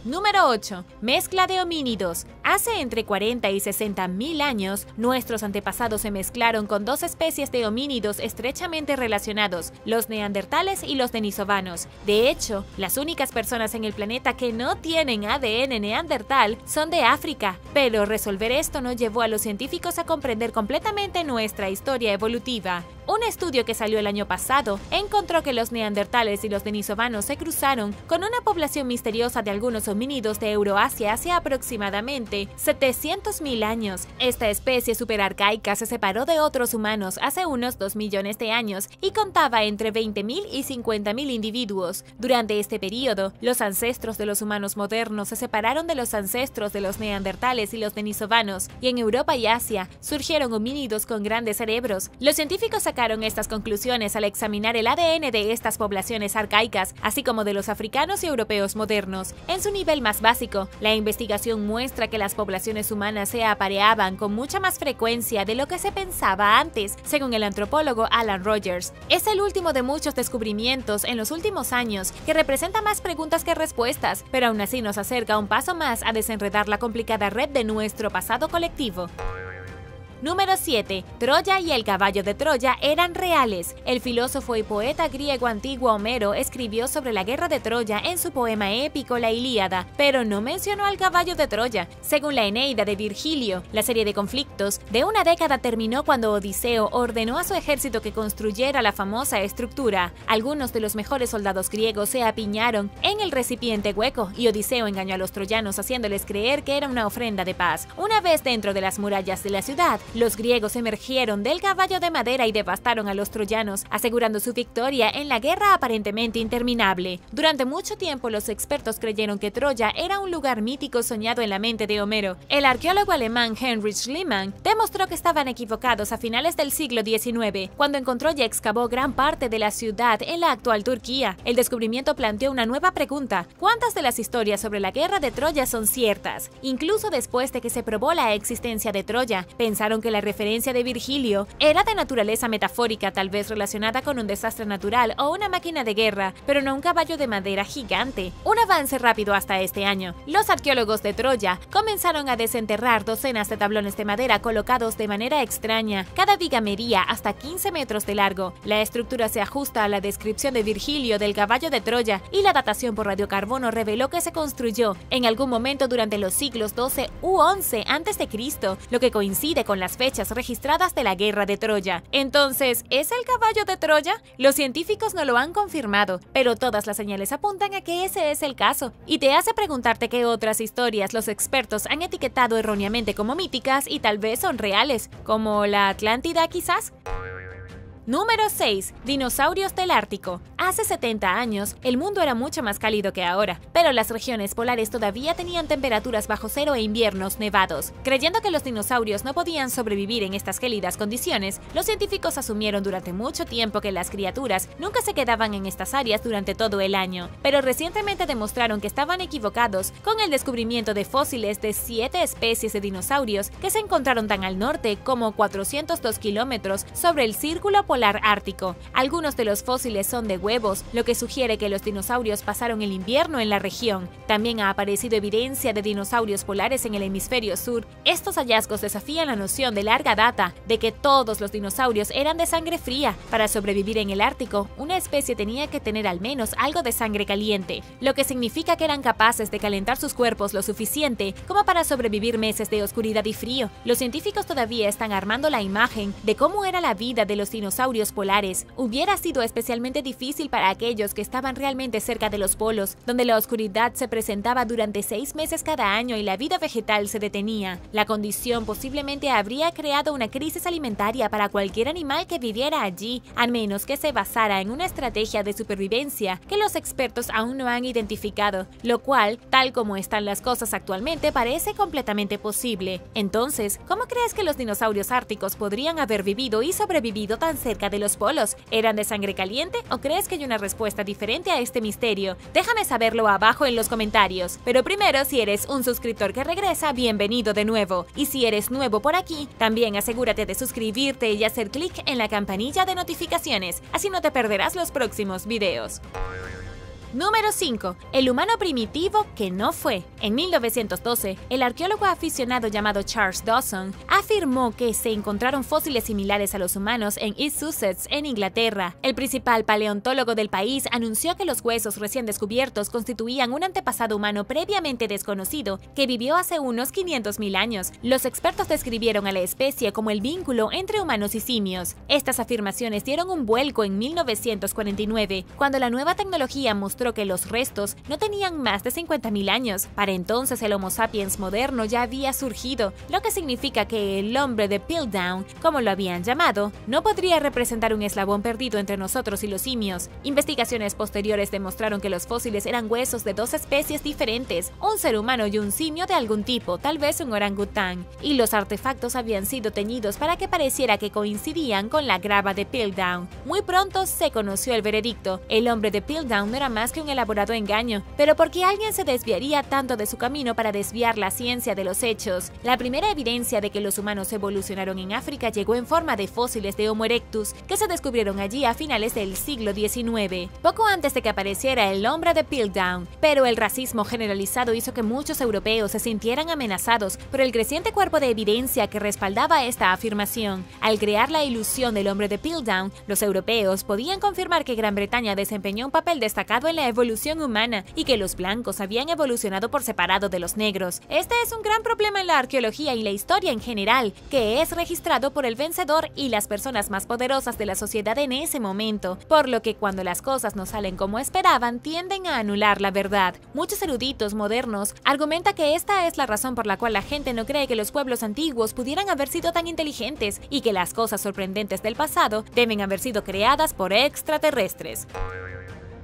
Número 8. Mezcla de homínidos. Hace entre 40 y 60 mil años, nuestros antepasados se mezclaron con dos especies de homínidos estrechamente relacionados, los neandertales y los denisovanos. De hecho, las únicas personas en el planeta que no tienen ADN neandertal son de África, pero resolver esto no llevó a los científicos a comprender completamente nuestra historia evolutiva. Un estudio que salió el año pasado encontró que los neandertales y los denisovanos se cruzaron con una población misteriosa de algunos homínidos de Euroasia hace aproximadamente 700.000 años. Esta especie superarcaica se separó de otros humanos hace unos 2 millones de años y contaba entre 20.000 y 50.000 individuos. Durante este periodo, los ancestros de los humanos modernos se separaron de los ancestros de los neandertales y los denisovanos, y en Europa y Asia surgieron homínidos con grandes cerebros. Los científicos sacaron estas conclusiones al examinar el ADN de estas poblaciones arcaicas, así como de los africanos y europeos modernos. En su nivel más básico, la investigación muestra que las poblaciones humanas se apareaban con mucha más frecuencia de lo que se pensaba antes, según el antropólogo Alan Rogers. Es el último de muchos descubrimientos en los últimos años que representa más preguntas que respuestas, pero aún así nos acerca un paso más a desenredar la complicada red de nuestro pasado colectivo. Número 7. Troya y el caballo de Troya eran reales. El filósofo y poeta griego antiguo Homero escribió sobre la guerra de Troya en su poema épico La Ilíada, pero no mencionó al caballo de Troya. Según la Eneida de Virgilio, la serie de conflictos de una década terminó cuando Odiseo ordenó a su ejército que construyera la famosa estructura. Algunos de los mejores soldados griegos se apiñaron en el recipiente hueco y Odiseo engañó a los troyanos haciéndoles creer que era una ofrenda de paz. Una vez dentro de las murallas de la ciudad, los griegos emergieron del caballo de madera y devastaron a los troyanos, asegurando su victoria en la guerra aparentemente interminable. Durante mucho tiempo los expertos creyeron que Troya era un lugar mítico soñado en la mente de Homero. El arqueólogo alemán Heinrich Schliemann demostró que estaban equivocados a finales del siglo XIX, cuando encontró y excavó gran parte de la ciudad en la actual Turquía. El descubrimiento planteó una nueva pregunta: ¿cuántas de las historias sobre la guerra de Troya son ciertas? Incluso después de que se probó la existencia de Troya, pensaron que la referencia de Virgilio era de naturaleza metafórica, tal vez relacionada con un desastre natural o una máquina de guerra, pero no un caballo de madera gigante. Un avance rápido hasta este año. Los arqueólogos de Troya comenzaron a desenterrar docenas de tablones de madera colocados de manera extraña. Cada viga medía hasta 15 metros de largo. La estructura se ajusta a la descripción de Virgilio del caballo de Troya, y la datación por radiocarbono reveló que se construyó en algún momento durante los siglos XII u XI a.C., lo que coincide con las las fechas registradas de la guerra de Troya. Entonces, ¿es el caballo de Troya? Los científicos no lo han confirmado, pero todas las señales apuntan a que ese es el caso, y te hace preguntarte qué otras historias los expertos han etiquetado erróneamente como míticas y tal vez son reales, como la Atlántida quizás. Número 6. Dinosaurios del Ártico. Hace 70 años, el mundo era mucho más cálido que ahora, pero las regiones polares todavía tenían temperaturas bajo cero e inviernos nevados. Creyendo que los dinosaurios no podían sobrevivir en estas gélidas condiciones, los científicos asumieron durante mucho tiempo que las criaturas nunca se quedaban en estas áreas durante todo el año, pero recientemente demostraron que estaban equivocados con el descubrimiento de fósiles de 7 especies de dinosaurios que se encontraron tan al norte como 402 kilómetros sobre el círculo polar ártico. Algunos de los fósiles son de huevos, lo que sugiere que los dinosaurios pasaron el invierno en la región. También ha aparecido evidencia de dinosaurios polares en el hemisferio sur. Estos hallazgos desafían la noción de larga data de que todos los dinosaurios eran de sangre fría. Para sobrevivir en el Ártico, una especie tenía que tener al menos algo de sangre caliente, lo que significa que eran capaces de calentar sus cuerpos lo suficiente como para sobrevivir meses de oscuridad y frío. Los científicos todavía están armando la imagen de cómo era la vida de los dinosaurios polares. Hubiera sido especialmente difícil para aquellos que estaban realmente cerca de los polos, donde la oscuridad se presentaba durante 6 meses cada año y la vida vegetal se detenía. La condición posiblemente habría creado una crisis alimentaria para cualquier animal que viviera allí, al menos que se basara en una estrategia de supervivencia que los expertos aún no han identificado, lo cual, tal como están las cosas actualmente, parece completamente posible. Entonces, ¿cómo crees que los dinosaurios árticos podrían haber vivido y sobrevivido tan cerca de los polos? ¿Eran de sangre caliente o crees que hay una respuesta diferente a este misterio? Déjame saberlo abajo en los comentarios. Pero primero, si eres un suscriptor que regresa, bienvenido de nuevo. Y si eres nuevo por aquí, también asegúrate de suscribirte y hacer clic en la campanilla de notificaciones, así no te perderás los próximos videos. Número 5. El humano primitivo que no fue. En 1912, el arqueólogo aficionado llamado Charles Dawson afirmó que se encontraron fósiles similares a los humanos en East Sussex, en Inglaterra. El principal paleontólogo del país anunció que los huesos recién descubiertos constituían un antepasado humano previamente desconocido que vivió hace unos 500.000 años. Los expertos describieron a la especie como el vínculo entre humanos y simios. Estas afirmaciones dieron un vuelco en 1949, cuando la nueva tecnología mostró que los restos no tenían más de 50.000 años. Para entonces el Homo sapiens moderno ya había surgido, lo que significa que el hombre de Piltdown, como lo habían llamado, no podría representar un eslabón perdido entre nosotros y los simios. Investigaciones posteriores demostraron que los fósiles eran huesos de 2 especies diferentes, un ser humano y un simio de algún tipo, tal vez un orangután, y los artefactos habían sido teñidos para que pareciera que coincidían con la grava de Piltdown. Muy pronto se conoció el veredicto: el hombre de Piltdown no era más que un elaborado engaño. Pero ¿por qué alguien se desviaría tanto de su camino para desviar la ciencia de los hechos? La primera evidencia de que los humanos evolucionaron en África llegó en forma de fósiles de Homo erectus que se descubrieron allí a finales del siglo XIX, poco antes de que apareciera el hombre de Piltdown. Pero el racismo generalizado hizo que muchos europeos se sintieran amenazados por el creciente cuerpo de evidencia que respaldaba esta afirmación. Al crear la ilusión del hombre de Piltdown, los europeos podían confirmar que Gran Bretaña desempeñó un papel destacado en la evolución humana y que los blancos habían evolucionado por separado de los negros. Este es un gran problema en la arqueología y la historia en general, que es registrado por el vencedor y las personas más poderosas de la sociedad en ese momento, por lo que cuando las cosas no salen como esperaban, tienden a anular la verdad. Muchos eruditos modernos argumentan que esta es la razón por la cual la gente no cree que los pueblos antiguos pudieran haber sido tan inteligentes y que las cosas sorprendentes del pasado deben haber sido creadas por extraterrestres.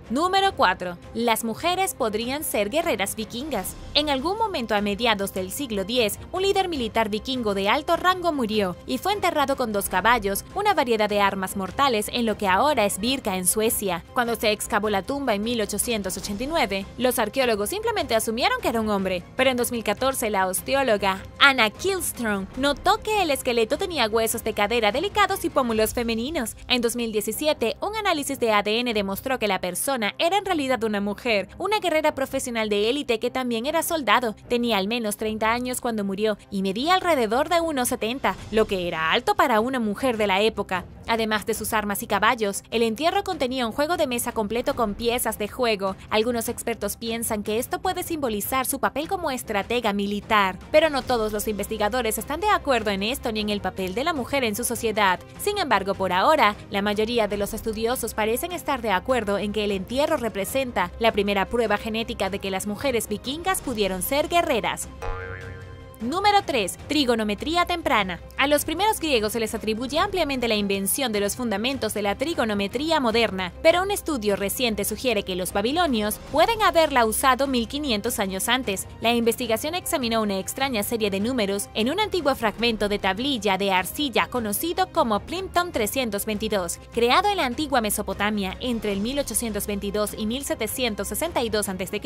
Número 4. Las mujeres podrían ser guerreras vikingas. En algún momento a mediados del siglo X, un líder militar vikingo de alto rango murió y fue enterrado con 2 caballos, una variedad de armas mortales en lo que ahora es Birka en Suecia. Cuando se excavó la tumba en 1889, los arqueólogos simplemente asumieron que era un hombre, pero en 2014 la osteóloga Anna Kihlström notó que el esqueleto tenía huesos de cadera delicados y pómulos femeninos. En 2017, un análisis de ADN demostró que la persona era en realidad una mujer, una guerrera profesional de élite que también era soldado. Tenía al menos 30 años cuando murió y medía alrededor de 1,70, lo que era alto para una mujer de la época. Además de sus armas y caballos, el entierro contenía un juego de mesa completo con piezas de juego. Algunos expertos piensan que esto puede simbolizar su papel como estratega militar, pero no todos los investigadores están de acuerdo en esto ni en el papel de la mujer en su sociedad. Sin embargo, por ahora, la mayoría de los estudiosos parecen estar de acuerdo en que el entierro representa la primera prueba genética de que las mujeres vikingas pudieron ser guerreras. Número 3. Trigonometría temprana. A los primeros griegos se les atribuye ampliamente la invención de los fundamentos de la trigonometría moderna, pero un estudio reciente sugiere que los babilonios pueden haberla usado 1500 años antes. La investigación examinó una extraña serie de números en un antiguo fragmento de tablilla de arcilla conocido como Plimpton 322, creado en la antigua Mesopotamia entre el 1822 y 1762 a.C.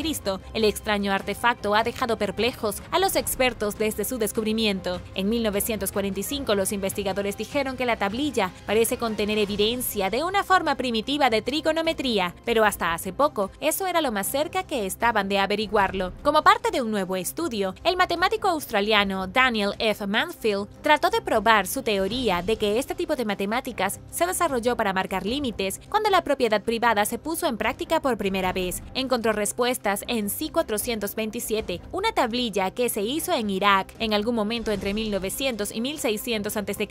El extraño artefacto ha dejado perplejos a los expertos desde su descubrimiento. En 1945, los investigadores dijeron que la tablilla parece contener evidencia de una forma primitiva de trigonometría, pero hasta hace poco, eso era lo más cerca que estaban de averiguarlo. Como parte de un nuevo estudio, el matemático australiano Daniel F. Mansfield trató de probar su teoría de que este tipo de matemáticas se desarrolló para marcar límites cuando la propiedad privada se puso en práctica por primera vez. Encontró respuestas en C427, una tablilla que se hizo en Irak en algún momento entre 1900 y 1600 a.C.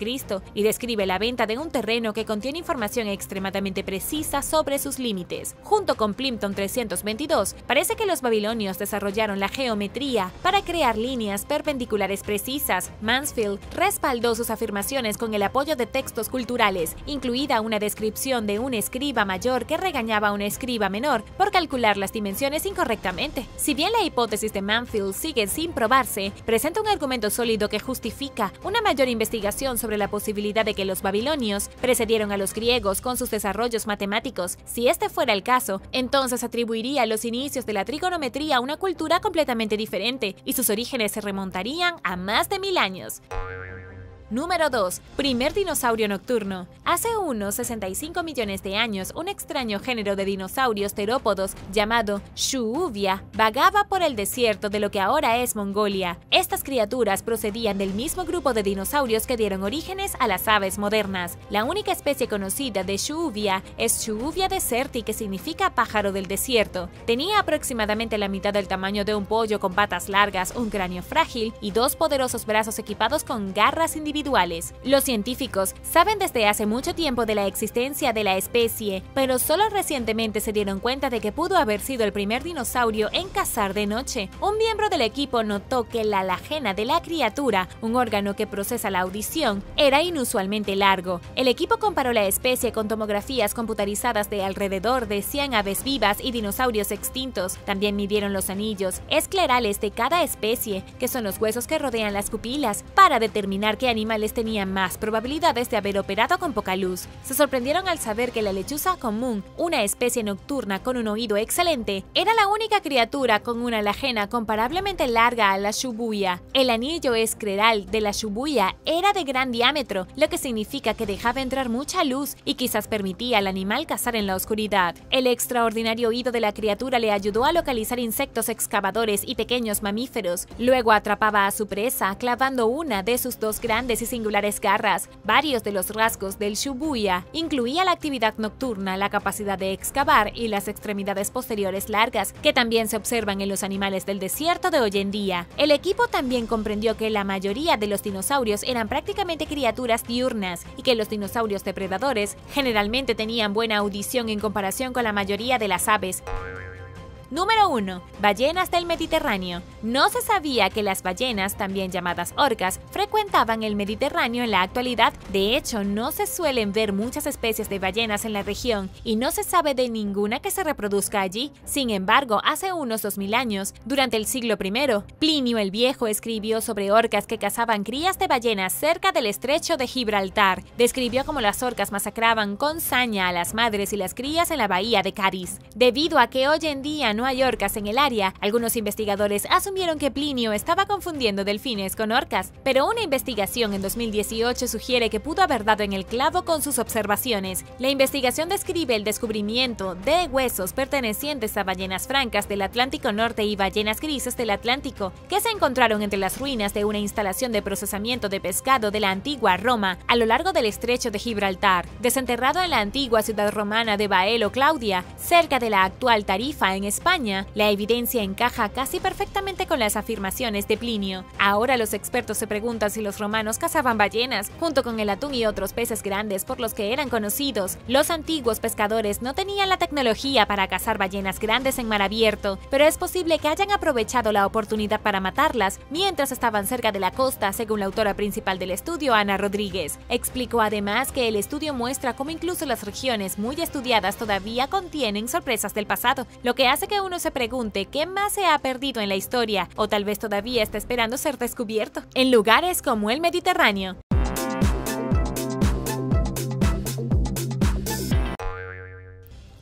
y describe la venta de un terreno que contiene información extremadamente precisa sobre sus límites. Junto con Plimpton 322, parece que los babilonios desarrollaron la geometría para crear líneas perpendiculares precisas. Mansfield respaldó sus afirmaciones con el apoyo de textos culturales, incluida una descripción de un escriba mayor que regañaba a un escriba menor por calcular las dimensiones incorrectamente. Si bien la hipótesis de Mansfield sigue sin probarse, presenta un argumento sólido que justifica una mayor investigación sobre la posibilidad de que los babilonios precedieron a los griegos con sus desarrollos matemáticos. Si este fuera el caso, entonces atribuiría los inicios de la trigonometría a una cultura completamente diferente y sus orígenes se remontarían a más de 1000 años. Número 2. Primer dinosaurio nocturno. Hace unos 65 millones de años, un extraño género de dinosaurios terópodos llamado Shuhuvia vagaba por el desierto de lo que ahora es Mongolia. Estas criaturas procedían del mismo grupo de dinosaurios que dieron orígenes a las aves modernas. La única especie conocida de Shuhuvia es Shuhuvia deserti, que significa pájaro del desierto. Tenía aproximadamente la mitad del tamaño de un pollo con patas largas, un cráneo frágil y dos poderosos brazos equipados con garras individuales. Los científicos saben desde hace mucho tiempo de la existencia de la especie, pero solo recientemente se dieron cuenta de que pudo haber sido el primer dinosaurio en cazar de noche. Un miembro del equipo notó que la alajena de la criatura, un órgano que procesa la audición, era inusualmente largo. El equipo comparó la especie con tomografías computarizadas de alrededor de 100 aves vivas y dinosaurios extintos. También midieron los anillos esclerales de cada especie, que son los huesos que rodean las pupilas, para determinar qué animales tenían más probabilidades de haber operado con poca luz. Se sorprendieron al saber que la lechuza común, una especie nocturna con un oído excelente, era la única criatura con una alajena comparablemente larga a la shubuya. El anillo escleral de la shubuya era de gran diámetro, lo que significa que dejaba entrar mucha luz y quizás permitía al animal cazar en la oscuridad. El extraordinario oído de la criatura le ayudó a localizar insectos excavadores y pequeños mamíferos. Luego atrapaba a su presa, clavando una de sus dos grandes y singulares garras. Varios de los rasgos del Shubuya incluía la actividad nocturna, la capacidad de excavar y las extremidades posteriores largas, que también se observan en los animales del desierto de hoy en día. El equipo también comprendió que la mayoría de los dinosaurios eran prácticamente criaturas diurnas y que los dinosaurios depredadores generalmente tenían buena audición en comparación con la mayoría de las aves. Número 1. Ballenas del Mediterráneo. No se sabía que las ballenas, también llamadas orcas, frecuentaban el Mediterráneo en la actualidad. De hecho, no se suelen ver muchas especies de ballenas en la región y no se sabe de ninguna que se reproduzca allí. Sin embargo, hace unos 2000 años, durante el siglo I, Plinio el Viejo escribió sobre orcas que cazaban crías de ballenas cerca del estrecho de Gibraltar. Describió cómo las orcas masacraban con saña a las madres y las crías en la bahía de Cádiz. Debido a que hoy en día no no hay orcas en el área, algunos investigadores asumieron que Plinio estaba confundiendo delfines con orcas, pero una investigación en 2018 sugiere que pudo haber dado en el clavo con sus observaciones. La investigación describe el descubrimiento de huesos pertenecientes a ballenas francas del Atlántico Norte y ballenas grises del Atlántico, que se encontraron entre las ruinas de una instalación de procesamiento de pescado de la antigua Roma a lo largo del estrecho de Gibraltar, desenterrado en la antigua ciudad romana de Baelo Claudia, cerca de la actual Tarifa en España. La evidencia encaja casi perfectamente con las afirmaciones de Plinio. Ahora los expertos se preguntan si los romanos cazaban ballenas, junto con el atún y otros peces grandes por los que eran conocidos. Los antiguos pescadores no tenían la tecnología para cazar ballenas grandes en mar abierto, pero es posible que hayan aprovechado la oportunidad para matarlas mientras estaban cerca de la costa, según la autora principal del estudio, Ana Rodríguez. Explicó además que el estudio muestra cómo incluso las regiones muy estudiadas todavía contienen sorpresas del pasado, lo que hace que uno se pregunte qué más se ha perdido en la historia, o tal vez todavía está esperando ser descubierto, en lugares como el Mediterráneo.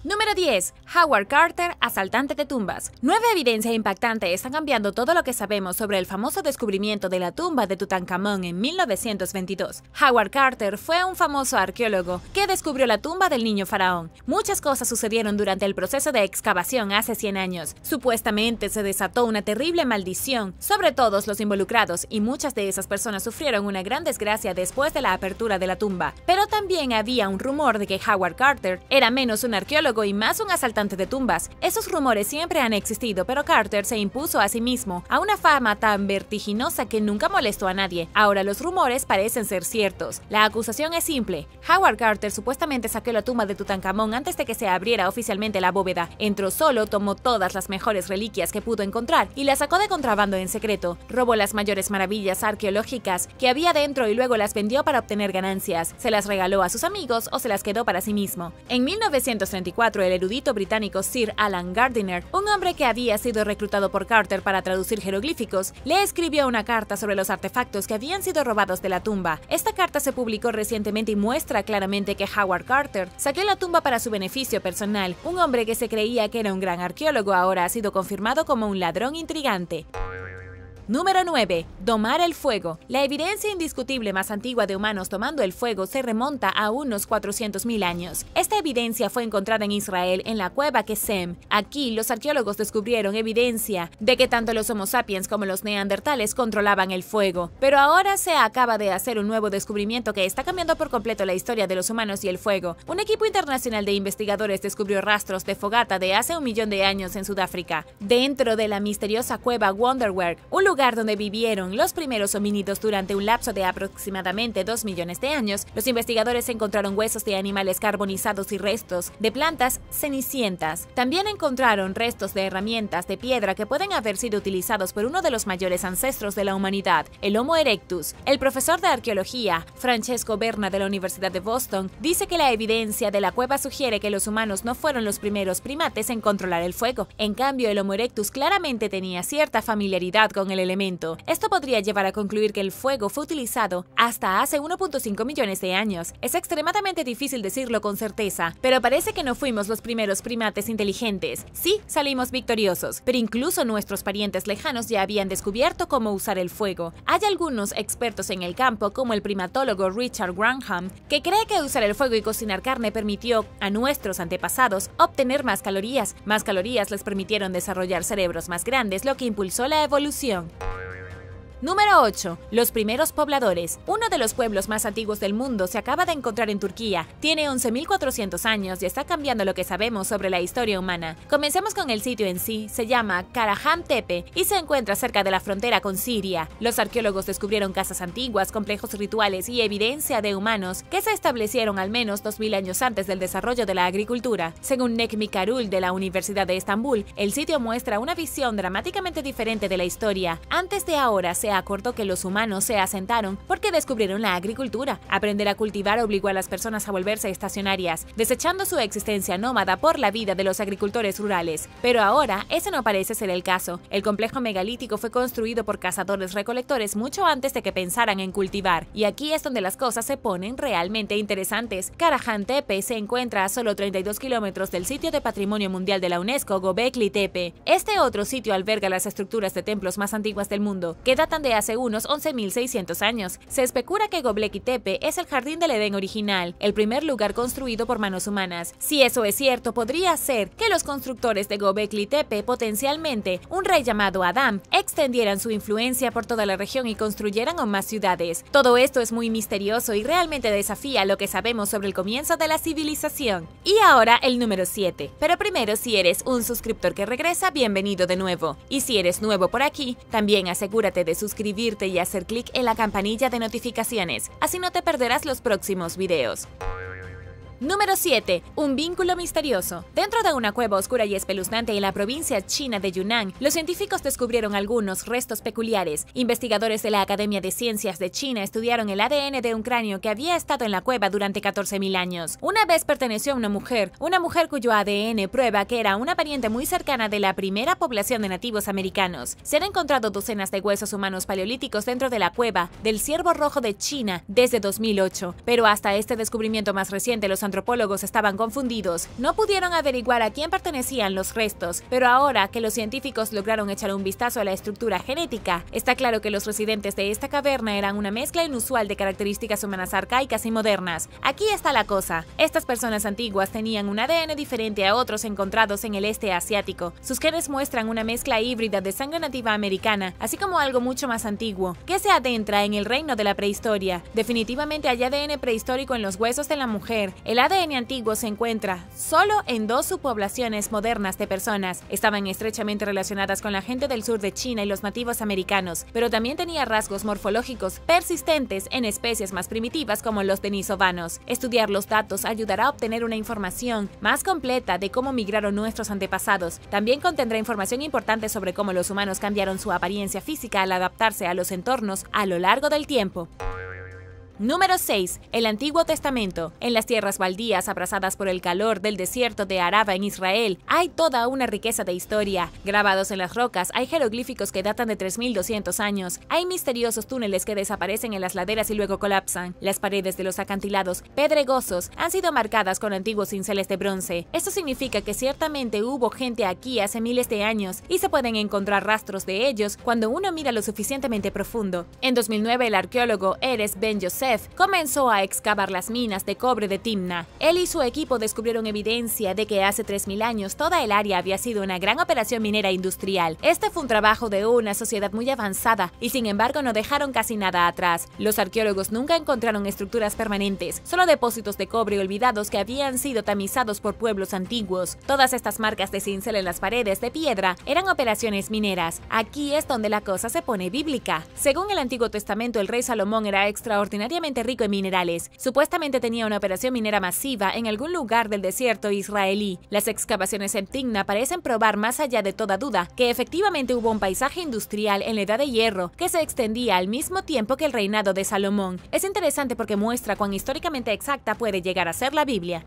Número 10. Howard Carter, asaltante de tumbas. Nueva evidencia impactante está cambiando todo lo que sabemos sobre el famoso descubrimiento de la tumba de Tutankamón en 1922. Howard Carter fue un famoso arqueólogo que descubrió la tumba del niño faraón. Muchas cosas sucedieron durante el proceso de excavación hace 100 años. Supuestamente se desató una terrible maldición sobre todos los involucrados y muchas de esas personas sufrieron una gran desgracia después de la apertura de la tumba. Pero también había un rumor de que Howard Carter era menos un arqueólogo y más un asaltante de tumbas. Esos rumores siempre han existido, pero Carter se impuso a sí mismo a una fama tan vertiginosa que nunca molestó a nadie. Ahora los rumores parecen ser ciertos. La acusación es simple. Howard Carter supuestamente saqueó la tumba de Tutankamón antes de que se abriera oficialmente la bóveda. Entró solo, tomó todas las mejores reliquias que pudo encontrar y las sacó de contrabando en secreto. Robó las mayores maravillas arqueológicas que había dentro y luego las vendió para obtener ganancias. Se las regaló a sus amigos o se las quedó para sí mismo. En 1934, el erudito británico Sir Alan Gardiner, un hombre que había sido reclutado por Carter para traducir jeroglíficos, le escribió una carta sobre los artefactos que habían sido robados de la tumba. Esta carta se publicó recientemente y muestra claramente que Howard Carter saqueó la tumba para su beneficio personal. Un hombre que se creía que era un gran arqueólogo ahora ha sido confirmado como un ladrón intrigante. Número 9. Domar el fuego. La evidencia indiscutible más antigua de humanos tomando el fuego se remonta a unos 400.000 años. Esta evidencia fue encontrada en Israel en la cueva Kesem. Aquí los arqueólogos descubrieron evidencia de que tanto los Homo sapiens como los neandertales controlaban el fuego. Pero ahora se acaba de hacer un nuevo descubrimiento que está cambiando por completo la historia de los humanos y el fuego. Un equipo internacional de investigadores descubrió rastros de fogata de hace 1 millón de años en Sudáfrica, dentro de la misteriosa cueva Wonderwerk, un lugar donde vivieron los primeros homínidos durante un lapso de aproximadamente 2 millones de años. Los investigadores encontraron huesos de animales carbonizados y restos de plantas cenicientas. También encontraron restos de herramientas de piedra que pueden haber sido utilizados por uno de los mayores ancestros de la humanidad, el Homo erectus. El profesor de arqueología, Francesco Berna de la Universidad de Boston, dice que la evidencia de la cueva sugiere que los humanos no fueron los primeros primates en controlar el fuego. En cambio, el Homo erectus claramente tenía cierta familiaridad con el elemento. Esto podría llevar a concluir que el fuego fue utilizado hasta hace 1.5 millones de años. Es extremadamente difícil decirlo con certeza, pero parece que no fuimos los primeros primates inteligentes. Sí, salimos victoriosos, pero incluso nuestros parientes lejanos ya habían descubierto cómo usar el fuego. Hay algunos expertos en el campo, como el primatólogo Richard Granham, que cree que usar el fuego y cocinar carne permitió a nuestros antepasados obtener más calorías. Más calorías les permitieron desarrollar cerebros más grandes, lo que impulsó la evolución. Número 8. Los primeros pobladores. Uno de los pueblos más antiguos del mundo se acaba de encontrar en Turquía. Tiene 11.400 años y está cambiando lo que sabemos sobre la historia humana. Comencemos con el sitio en sí. Se llama Karahan Tepe y se encuentra cerca de la frontera con Siria. Los arqueólogos descubrieron casas antiguas, complejos rituales y evidencia de humanos que se establecieron al menos 2000 años antes del desarrollo de la agricultura. Según Necmi Karul de la Universidad de Estambul, el sitio muestra una visión dramáticamente diferente de la historia. Antes de ahora se se acordó que los humanos se asentaron porque descubrieron la agricultura. Aprender a cultivar obligó a las personas a volverse estacionarias, desechando su existencia nómada por la vida de los agricultores rurales. Pero ahora ese no parece ser el caso. El complejo megalítico fue construido por cazadores-recolectores mucho antes de que pensaran en cultivar. Y aquí es donde las cosas se ponen realmente interesantes. Karahan Tepe se encuentra a solo 32 kilómetros del sitio de Patrimonio Mundial de la UNESCO, Göbekli Tepe. Este otro sitio alberga las estructuras de templos más antiguas del mundo, que datan de hace unos 11.600 años. Se especula que Göbekli Tepe es el jardín del Edén original, el primer lugar construido por manos humanas. Si eso es cierto, podría ser que los constructores de Göbekli Tepe, potencialmente un rey llamado Adam, extendieran su influencia por toda la región y construyeran aún más ciudades. Todo esto es muy misterioso y realmente desafía lo que sabemos sobre el comienzo de la civilización. Y ahora el número 7. Pero primero, si eres un suscriptor que regresa, bienvenido de nuevo. Y si eres nuevo por aquí, también asegúrate de suscribirte y hacer clic en la campanilla de notificaciones, así no te perderás los próximos videos. Número 7. Un vínculo misterioso. Dentro de una cueva oscura y espeluznante en la provincia china de Yunnan, los científicos descubrieron algunos restos peculiares. Investigadores de la Academia de Ciencias de China estudiaron el ADN de un cráneo que había estado en la cueva durante 14.000 años. Una vez perteneció a una mujer cuyo ADN prueba que era una pariente muy cercana de la primera población de nativos americanos. Se han encontrado docenas de huesos humanos paleolíticos dentro de la cueva del Ciervo Rojo de China desde 2008, pero hasta este descubrimiento más reciente los antropólogos estaban confundidos. No pudieron averiguar a quién pertenecían los restos, pero ahora que los científicos lograron echar un vistazo a la estructura genética, está claro que los residentes de esta caverna eran una mezcla inusual de características humanas arcaicas y modernas. Aquí está la cosa. Estas personas antiguas tenían un ADN diferente a otros encontrados en el este asiático. Sus genes muestran una mezcla híbrida de sangre nativa americana, así como algo mucho más antiguo, que se adentra en el reino de la prehistoria. Definitivamente hay ADN prehistórico en los huesos de la mujer. El ADN antiguo se encuentra solo en 2 subpoblaciones modernas de personas. Estaban estrechamente relacionadas con la gente del sur de China y los nativos americanos, pero también tenía rasgos morfológicos persistentes en especies más primitivas como los denisovanos. Estudiar los datos ayudará a obtener una información más completa de cómo migraron nuestros antepasados. También contendrá información importante sobre cómo los humanos cambiaron su apariencia física al adaptarse a los entornos a lo largo del tiempo. Número 6. El Antiguo Testamento. En las tierras baldías abrasadas por el calor del desierto de Araba en Israel, hay toda una riqueza de historia. Grabados en las rocas, hay jeroglíficos que datan de 3.200 años. Hay misteriosos túneles que desaparecen en las laderas y luego colapsan. Las paredes de los acantilados pedregosos han sido marcadas con antiguos cinceles de bronce. Esto significa que ciertamente hubo gente aquí hace miles de años y se pueden encontrar rastros de ellos cuando uno mira lo suficientemente profundo. En 2009, el arqueólogo Erez Ben Yosef comenzó a excavar las minas de cobre de Timna. Él y su equipo descubrieron evidencia de que hace 3.000 años toda el área había sido una gran operación minera industrial. Este fue un trabajo de una sociedad muy avanzada y sin embargo no dejaron casi nada atrás. Los arqueólogos nunca encontraron estructuras permanentes, solo depósitos de cobre olvidados que habían sido tamizados por pueblos antiguos. Todas estas marcas de cincel en las paredes de piedra eran operaciones mineras. Aquí es donde la cosa se pone bíblica. Según el Antiguo Testamento, el rey Salomón era extraordinariamente rico en minerales. Supuestamente tenía una operación minera masiva en algún lugar del desierto israelí. Las excavaciones en Timna parecen probar más allá de toda duda que efectivamente hubo un paisaje industrial en la Edad de Hierro que se extendía al mismo tiempo que el reinado de Salomón. Es interesante porque muestra cuán históricamente exacta puede llegar a ser la Biblia.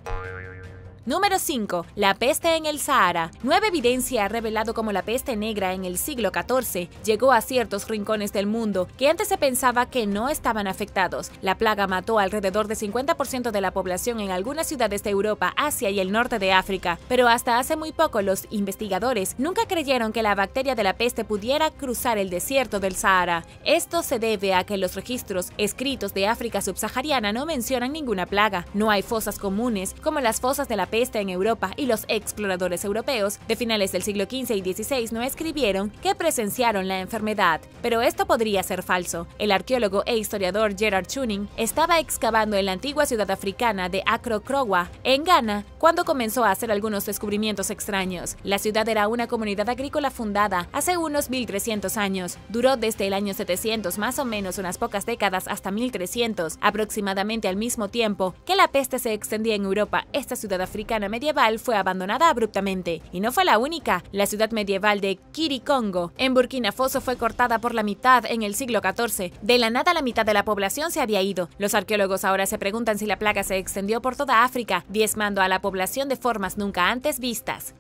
Número 5. La peste en el Sahara. Nueva evidencia ha revelado cómo la peste negra en el siglo XIV llegó a ciertos rincones del mundo que antes se pensaba que no estaban afectados. La plaga mató alrededor de 50% de la población en algunas ciudades de Europa, Asia y el norte de África, pero hasta hace muy poco los investigadores nunca creyeron que la bacteria de la peste pudiera cruzar el desierto del Sahara. Esto se debe a que los registros escritos de África subsahariana no mencionan ninguna plaga. No hay fosas comunes como las fosas de la peste en Europa y los exploradores europeos de finales del siglo XV y XVI no escribieron que presenciaron la enfermedad, pero esto podría ser falso. El arqueólogo e historiador Gerard Tuning estaba excavando en la antigua ciudad africana de Akro Krowa, en Ghana, cuando comenzó a hacer algunos descubrimientos extraños. La ciudad era una comunidad agrícola fundada hace unos 1300 años. Duró desde el año 700 más o menos unas pocas décadas hasta 1300, aproximadamente al mismo tiempo que la peste se extendía en Europa. Esta ciudad africana africana medieval fue abandonada abruptamente. Y no fue la única. La ciudad medieval de Kirikongo, en Burkina Faso, fue cortada por la mitad en el siglo XIV. De la nada, la mitad de la población se había ido. Los arqueólogos ahora se preguntan si la plaga se extendió por toda África, diezmando a la población de formas nunca antes vistas.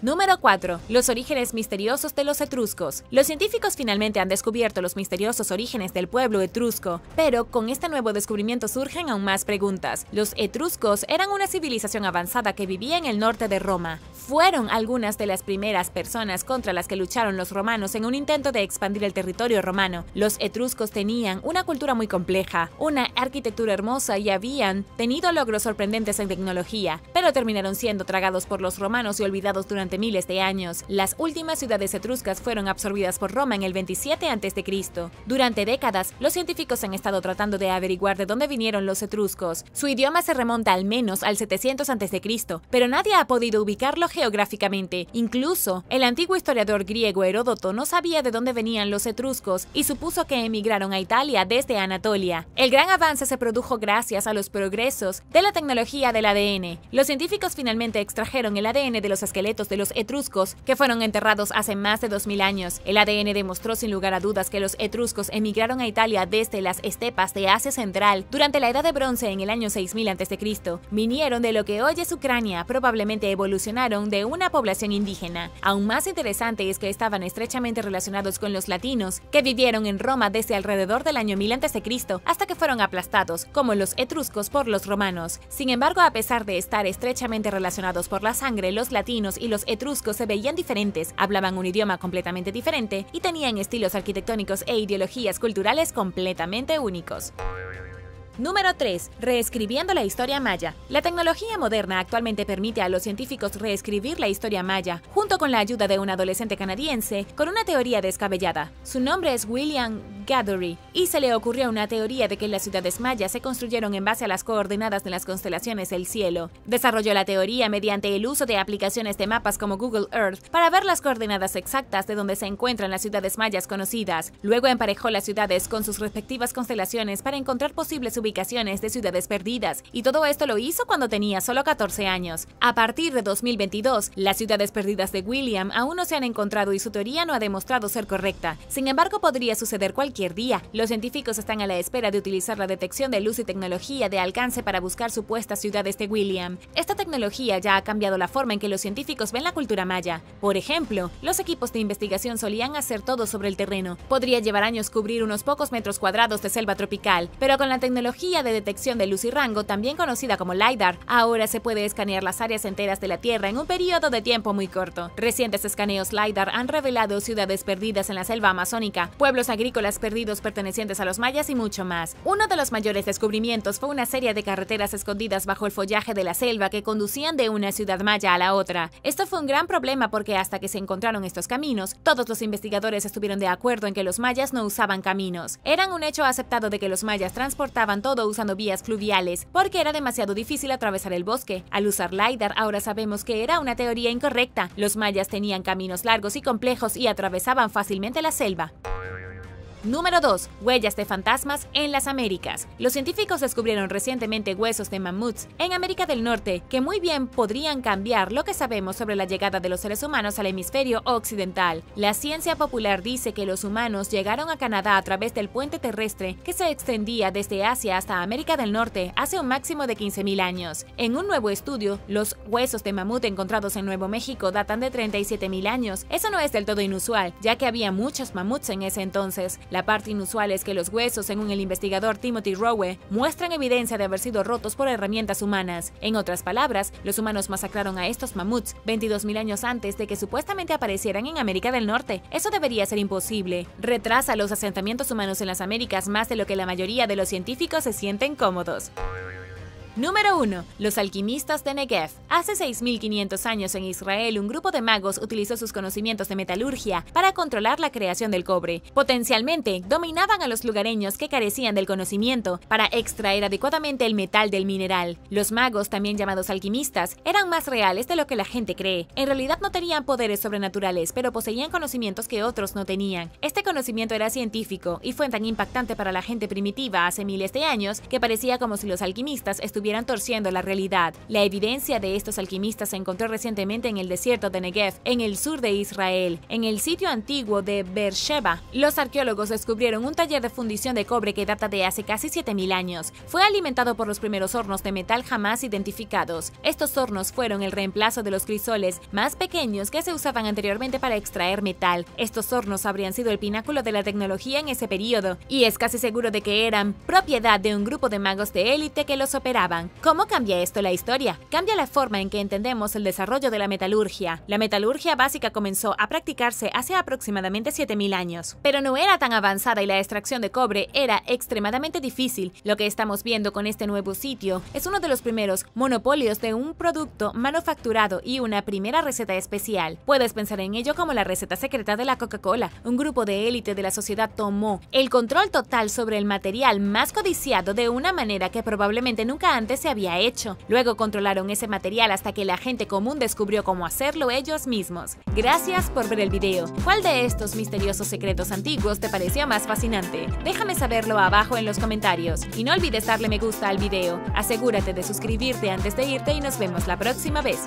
Número 4. Los orígenes misteriosos de los etruscos. Los científicos finalmente han descubierto los misteriosos orígenes del pueblo etrusco, pero con este nuevo descubrimiento surgen aún más preguntas. Los etruscos eran una civilización avanzada que vivía en el norte de Roma. Fueron algunas de las primeras personas contra las que lucharon los romanos en un intento de expandir el territorio romano. Los etruscos tenían una cultura muy compleja, una arquitectura hermosa y habían tenido logros sorprendentes en tecnología, pero terminaron siendo tragados por los romanos y olvidados durante miles de años. Las últimas ciudades etruscas fueron absorbidas por Roma en el 27 a.C. Durante décadas, los científicos han estado tratando de averiguar de dónde vinieron los etruscos. Su idioma se remonta al menos al 700 a.C., pero nadie ha podido ubicarlo geográficamente. Incluso, el antiguo historiador griego Heródoto no sabía de dónde venían los etruscos y supuso que emigraron a Italia desde Anatolia. El gran avance se produjo gracias a los progresos de la tecnología del ADN. Los científicos finalmente extrajeron el ADN de los esqueletos de los etruscos que fueron enterrados hace más de 2000 años. El ADN demostró sin lugar a dudas que los etruscos emigraron a Italia desde las estepas de Asia Central durante la Edad de Bronce en el año 6000 a.C. Vinieron de lo que hoy es Ucrania, probablemente evolucionaron de una población indígena. Aún más interesante es que estaban estrechamente relacionados con los latinos, que vivieron en Roma desde alrededor del año 1000 a.C. hasta que fueron aplastados, como los etruscos, por los romanos. Sin embargo, a pesar de estar estrechamente relacionados por la sangre, los latinos y los etruscos se veían diferentes, hablaban un idioma completamente diferente y tenían estilos arquitectónicos e ideologías culturales completamente únicos. Número 3. Reescribiendo la historia maya. La tecnología moderna actualmente permite a los científicos reescribir la historia maya, junto con la ayuda de un adolescente canadiense con una teoría descabellada. Su nombre es William Gadoury, y se le ocurrió una teoría de que las ciudades mayas se construyeron en base a las coordenadas de las constelaciones del cielo. Desarrolló la teoría mediante el uso de aplicaciones de mapas como Google Earth para ver las coordenadas exactas de donde se encuentran las ciudades mayas conocidas. Luego emparejó las ciudades con sus respectivas constelaciones para encontrar posibles ubicaciones de ciudades perdidas, y todo esto lo hizo cuando tenía solo 14 años. A partir de 2022, las ciudades perdidas de William aún no se han encontrado y su teoría no ha demostrado ser correcta. Sin embargo, podría suceder cualquier día. Los científicos están a la espera de utilizar la detección de luz y tecnología de alcance para buscar supuestas ciudades de William. Esta tecnología ya ha cambiado la forma en que los científicos ven la cultura maya. Por ejemplo, los equipos de investigación solían hacer todo sobre el terreno. Podría llevar años cubrir unos pocos metros cuadrados de selva tropical, pero con la tecnología de detección de luz y rango, también conocida como LiDAR, ahora se puede escanear las áreas enteras de la Tierra en un periodo de tiempo muy corto. Recientes escaneos LiDAR han revelado ciudades perdidas en la selva amazónica, pueblos agrícolas perdidos pertenecientes a los mayas y mucho más. Uno de los mayores descubrimientos fue una serie de carreteras escondidas bajo el follaje de la selva que conducían de una ciudad maya a la otra. Esto fue un gran problema porque hasta que se encontraron estos caminos, todos los investigadores estuvieron de acuerdo en que los mayas no usaban caminos. Eran un hecho aceptado de que los mayas transportaban todo usando vías fluviales, porque era demasiado difícil atravesar el bosque. Al usar LiDAR, ahora sabemos que era una teoría incorrecta. Los mayas tenían caminos largos y complejos y atravesaban fácilmente la selva. Número 2. Huellas de fantasmas en las Américas. Los científicos descubrieron recientemente huesos de mamuts en América del Norte que muy bien podrían cambiar lo que sabemos sobre la llegada de los seres humanos al hemisferio occidental. La ciencia popular dice que los humanos llegaron a Canadá a través del puente terrestre que se extendía desde Asia hasta América del Norte hace un máximo de 15.000 años. En un nuevo estudio, los huesos de mamut encontrados en Nuevo México datan de 37.000 años. Eso no es del todo inusual, ya que había muchos mamuts en ese entonces. La parte inusual es que los huesos, según el investigador Timothy Rowe, muestran evidencia de haber sido rotos por herramientas humanas. En otras palabras, los humanos masacraron a estos mamuts 22.000 años antes de que supuestamente aparecieran en América del Norte. Eso debería ser imposible. Retrasa los asentamientos humanos en las Américas más de lo que la mayoría de los científicos se sienten cómodos. Número 1. Los alquimistas de Negev. Hace 6.500 años en Israel, un grupo de magos utilizó sus conocimientos de metalurgia para controlar la creación del cobre. Potencialmente, dominaban a los lugareños que carecían del conocimiento para extraer adecuadamente el metal del mineral. Los magos, también llamados alquimistas, eran más reales de lo que la gente cree. En realidad no tenían poderes sobrenaturales, pero poseían conocimientos que otros no tenían. Este conocimiento era científico y fue tan impactante para la gente primitiva hace miles de años que parecía como si los alquimistas estuvieran estuvieran torciendo la realidad. La evidencia de estos alquimistas se encontró recientemente en el desierto de Negev, en el sur de Israel, en el sitio antiguo de Beersheba. Los arqueólogos descubrieron un taller de fundición de cobre que data de hace casi 7000 años. Fue alimentado por los primeros hornos de metal jamás identificados. Estos hornos fueron el reemplazo de los crisoles más pequeños que se usaban anteriormente para extraer metal. Estos hornos habrían sido el pináculo de la tecnología en ese periodo, y es casi seguro de que eran propiedad de un grupo de magos de élite que los operaban. ¿Cómo cambia esto la historia? Cambia la forma en que entendemos el desarrollo de la metalurgia. La metalurgia básica comenzó a practicarse hace aproximadamente 7000 años, pero no era tan avanzada y la extracción de cobre era extremadamente difícil. Lo que estamos viendo con este nuevo sitio es uno de los primeros monopolios de un producto manufacturado y una primera receta especial. Puedes pensar en ello como la receta secreta de la Coca-Cola. Un grupo de élite de la sociedad tomó el control total sobre el material más codiciado de una manera que probablemente nunca antes se había hecho. Luego controlaron ese material hasta que la gente común descubrió cómo hacerlo ellos mismos. Gracias por ver el video. ¿Cuál de estos misteriosos secretos antiguos te pareció más fascinante? Déjame saberlo abajo en los comentarios. Y no olvides darle me gusta al video. Asegúrate de suscribirte antes de irte y nos vemos la próxima vez.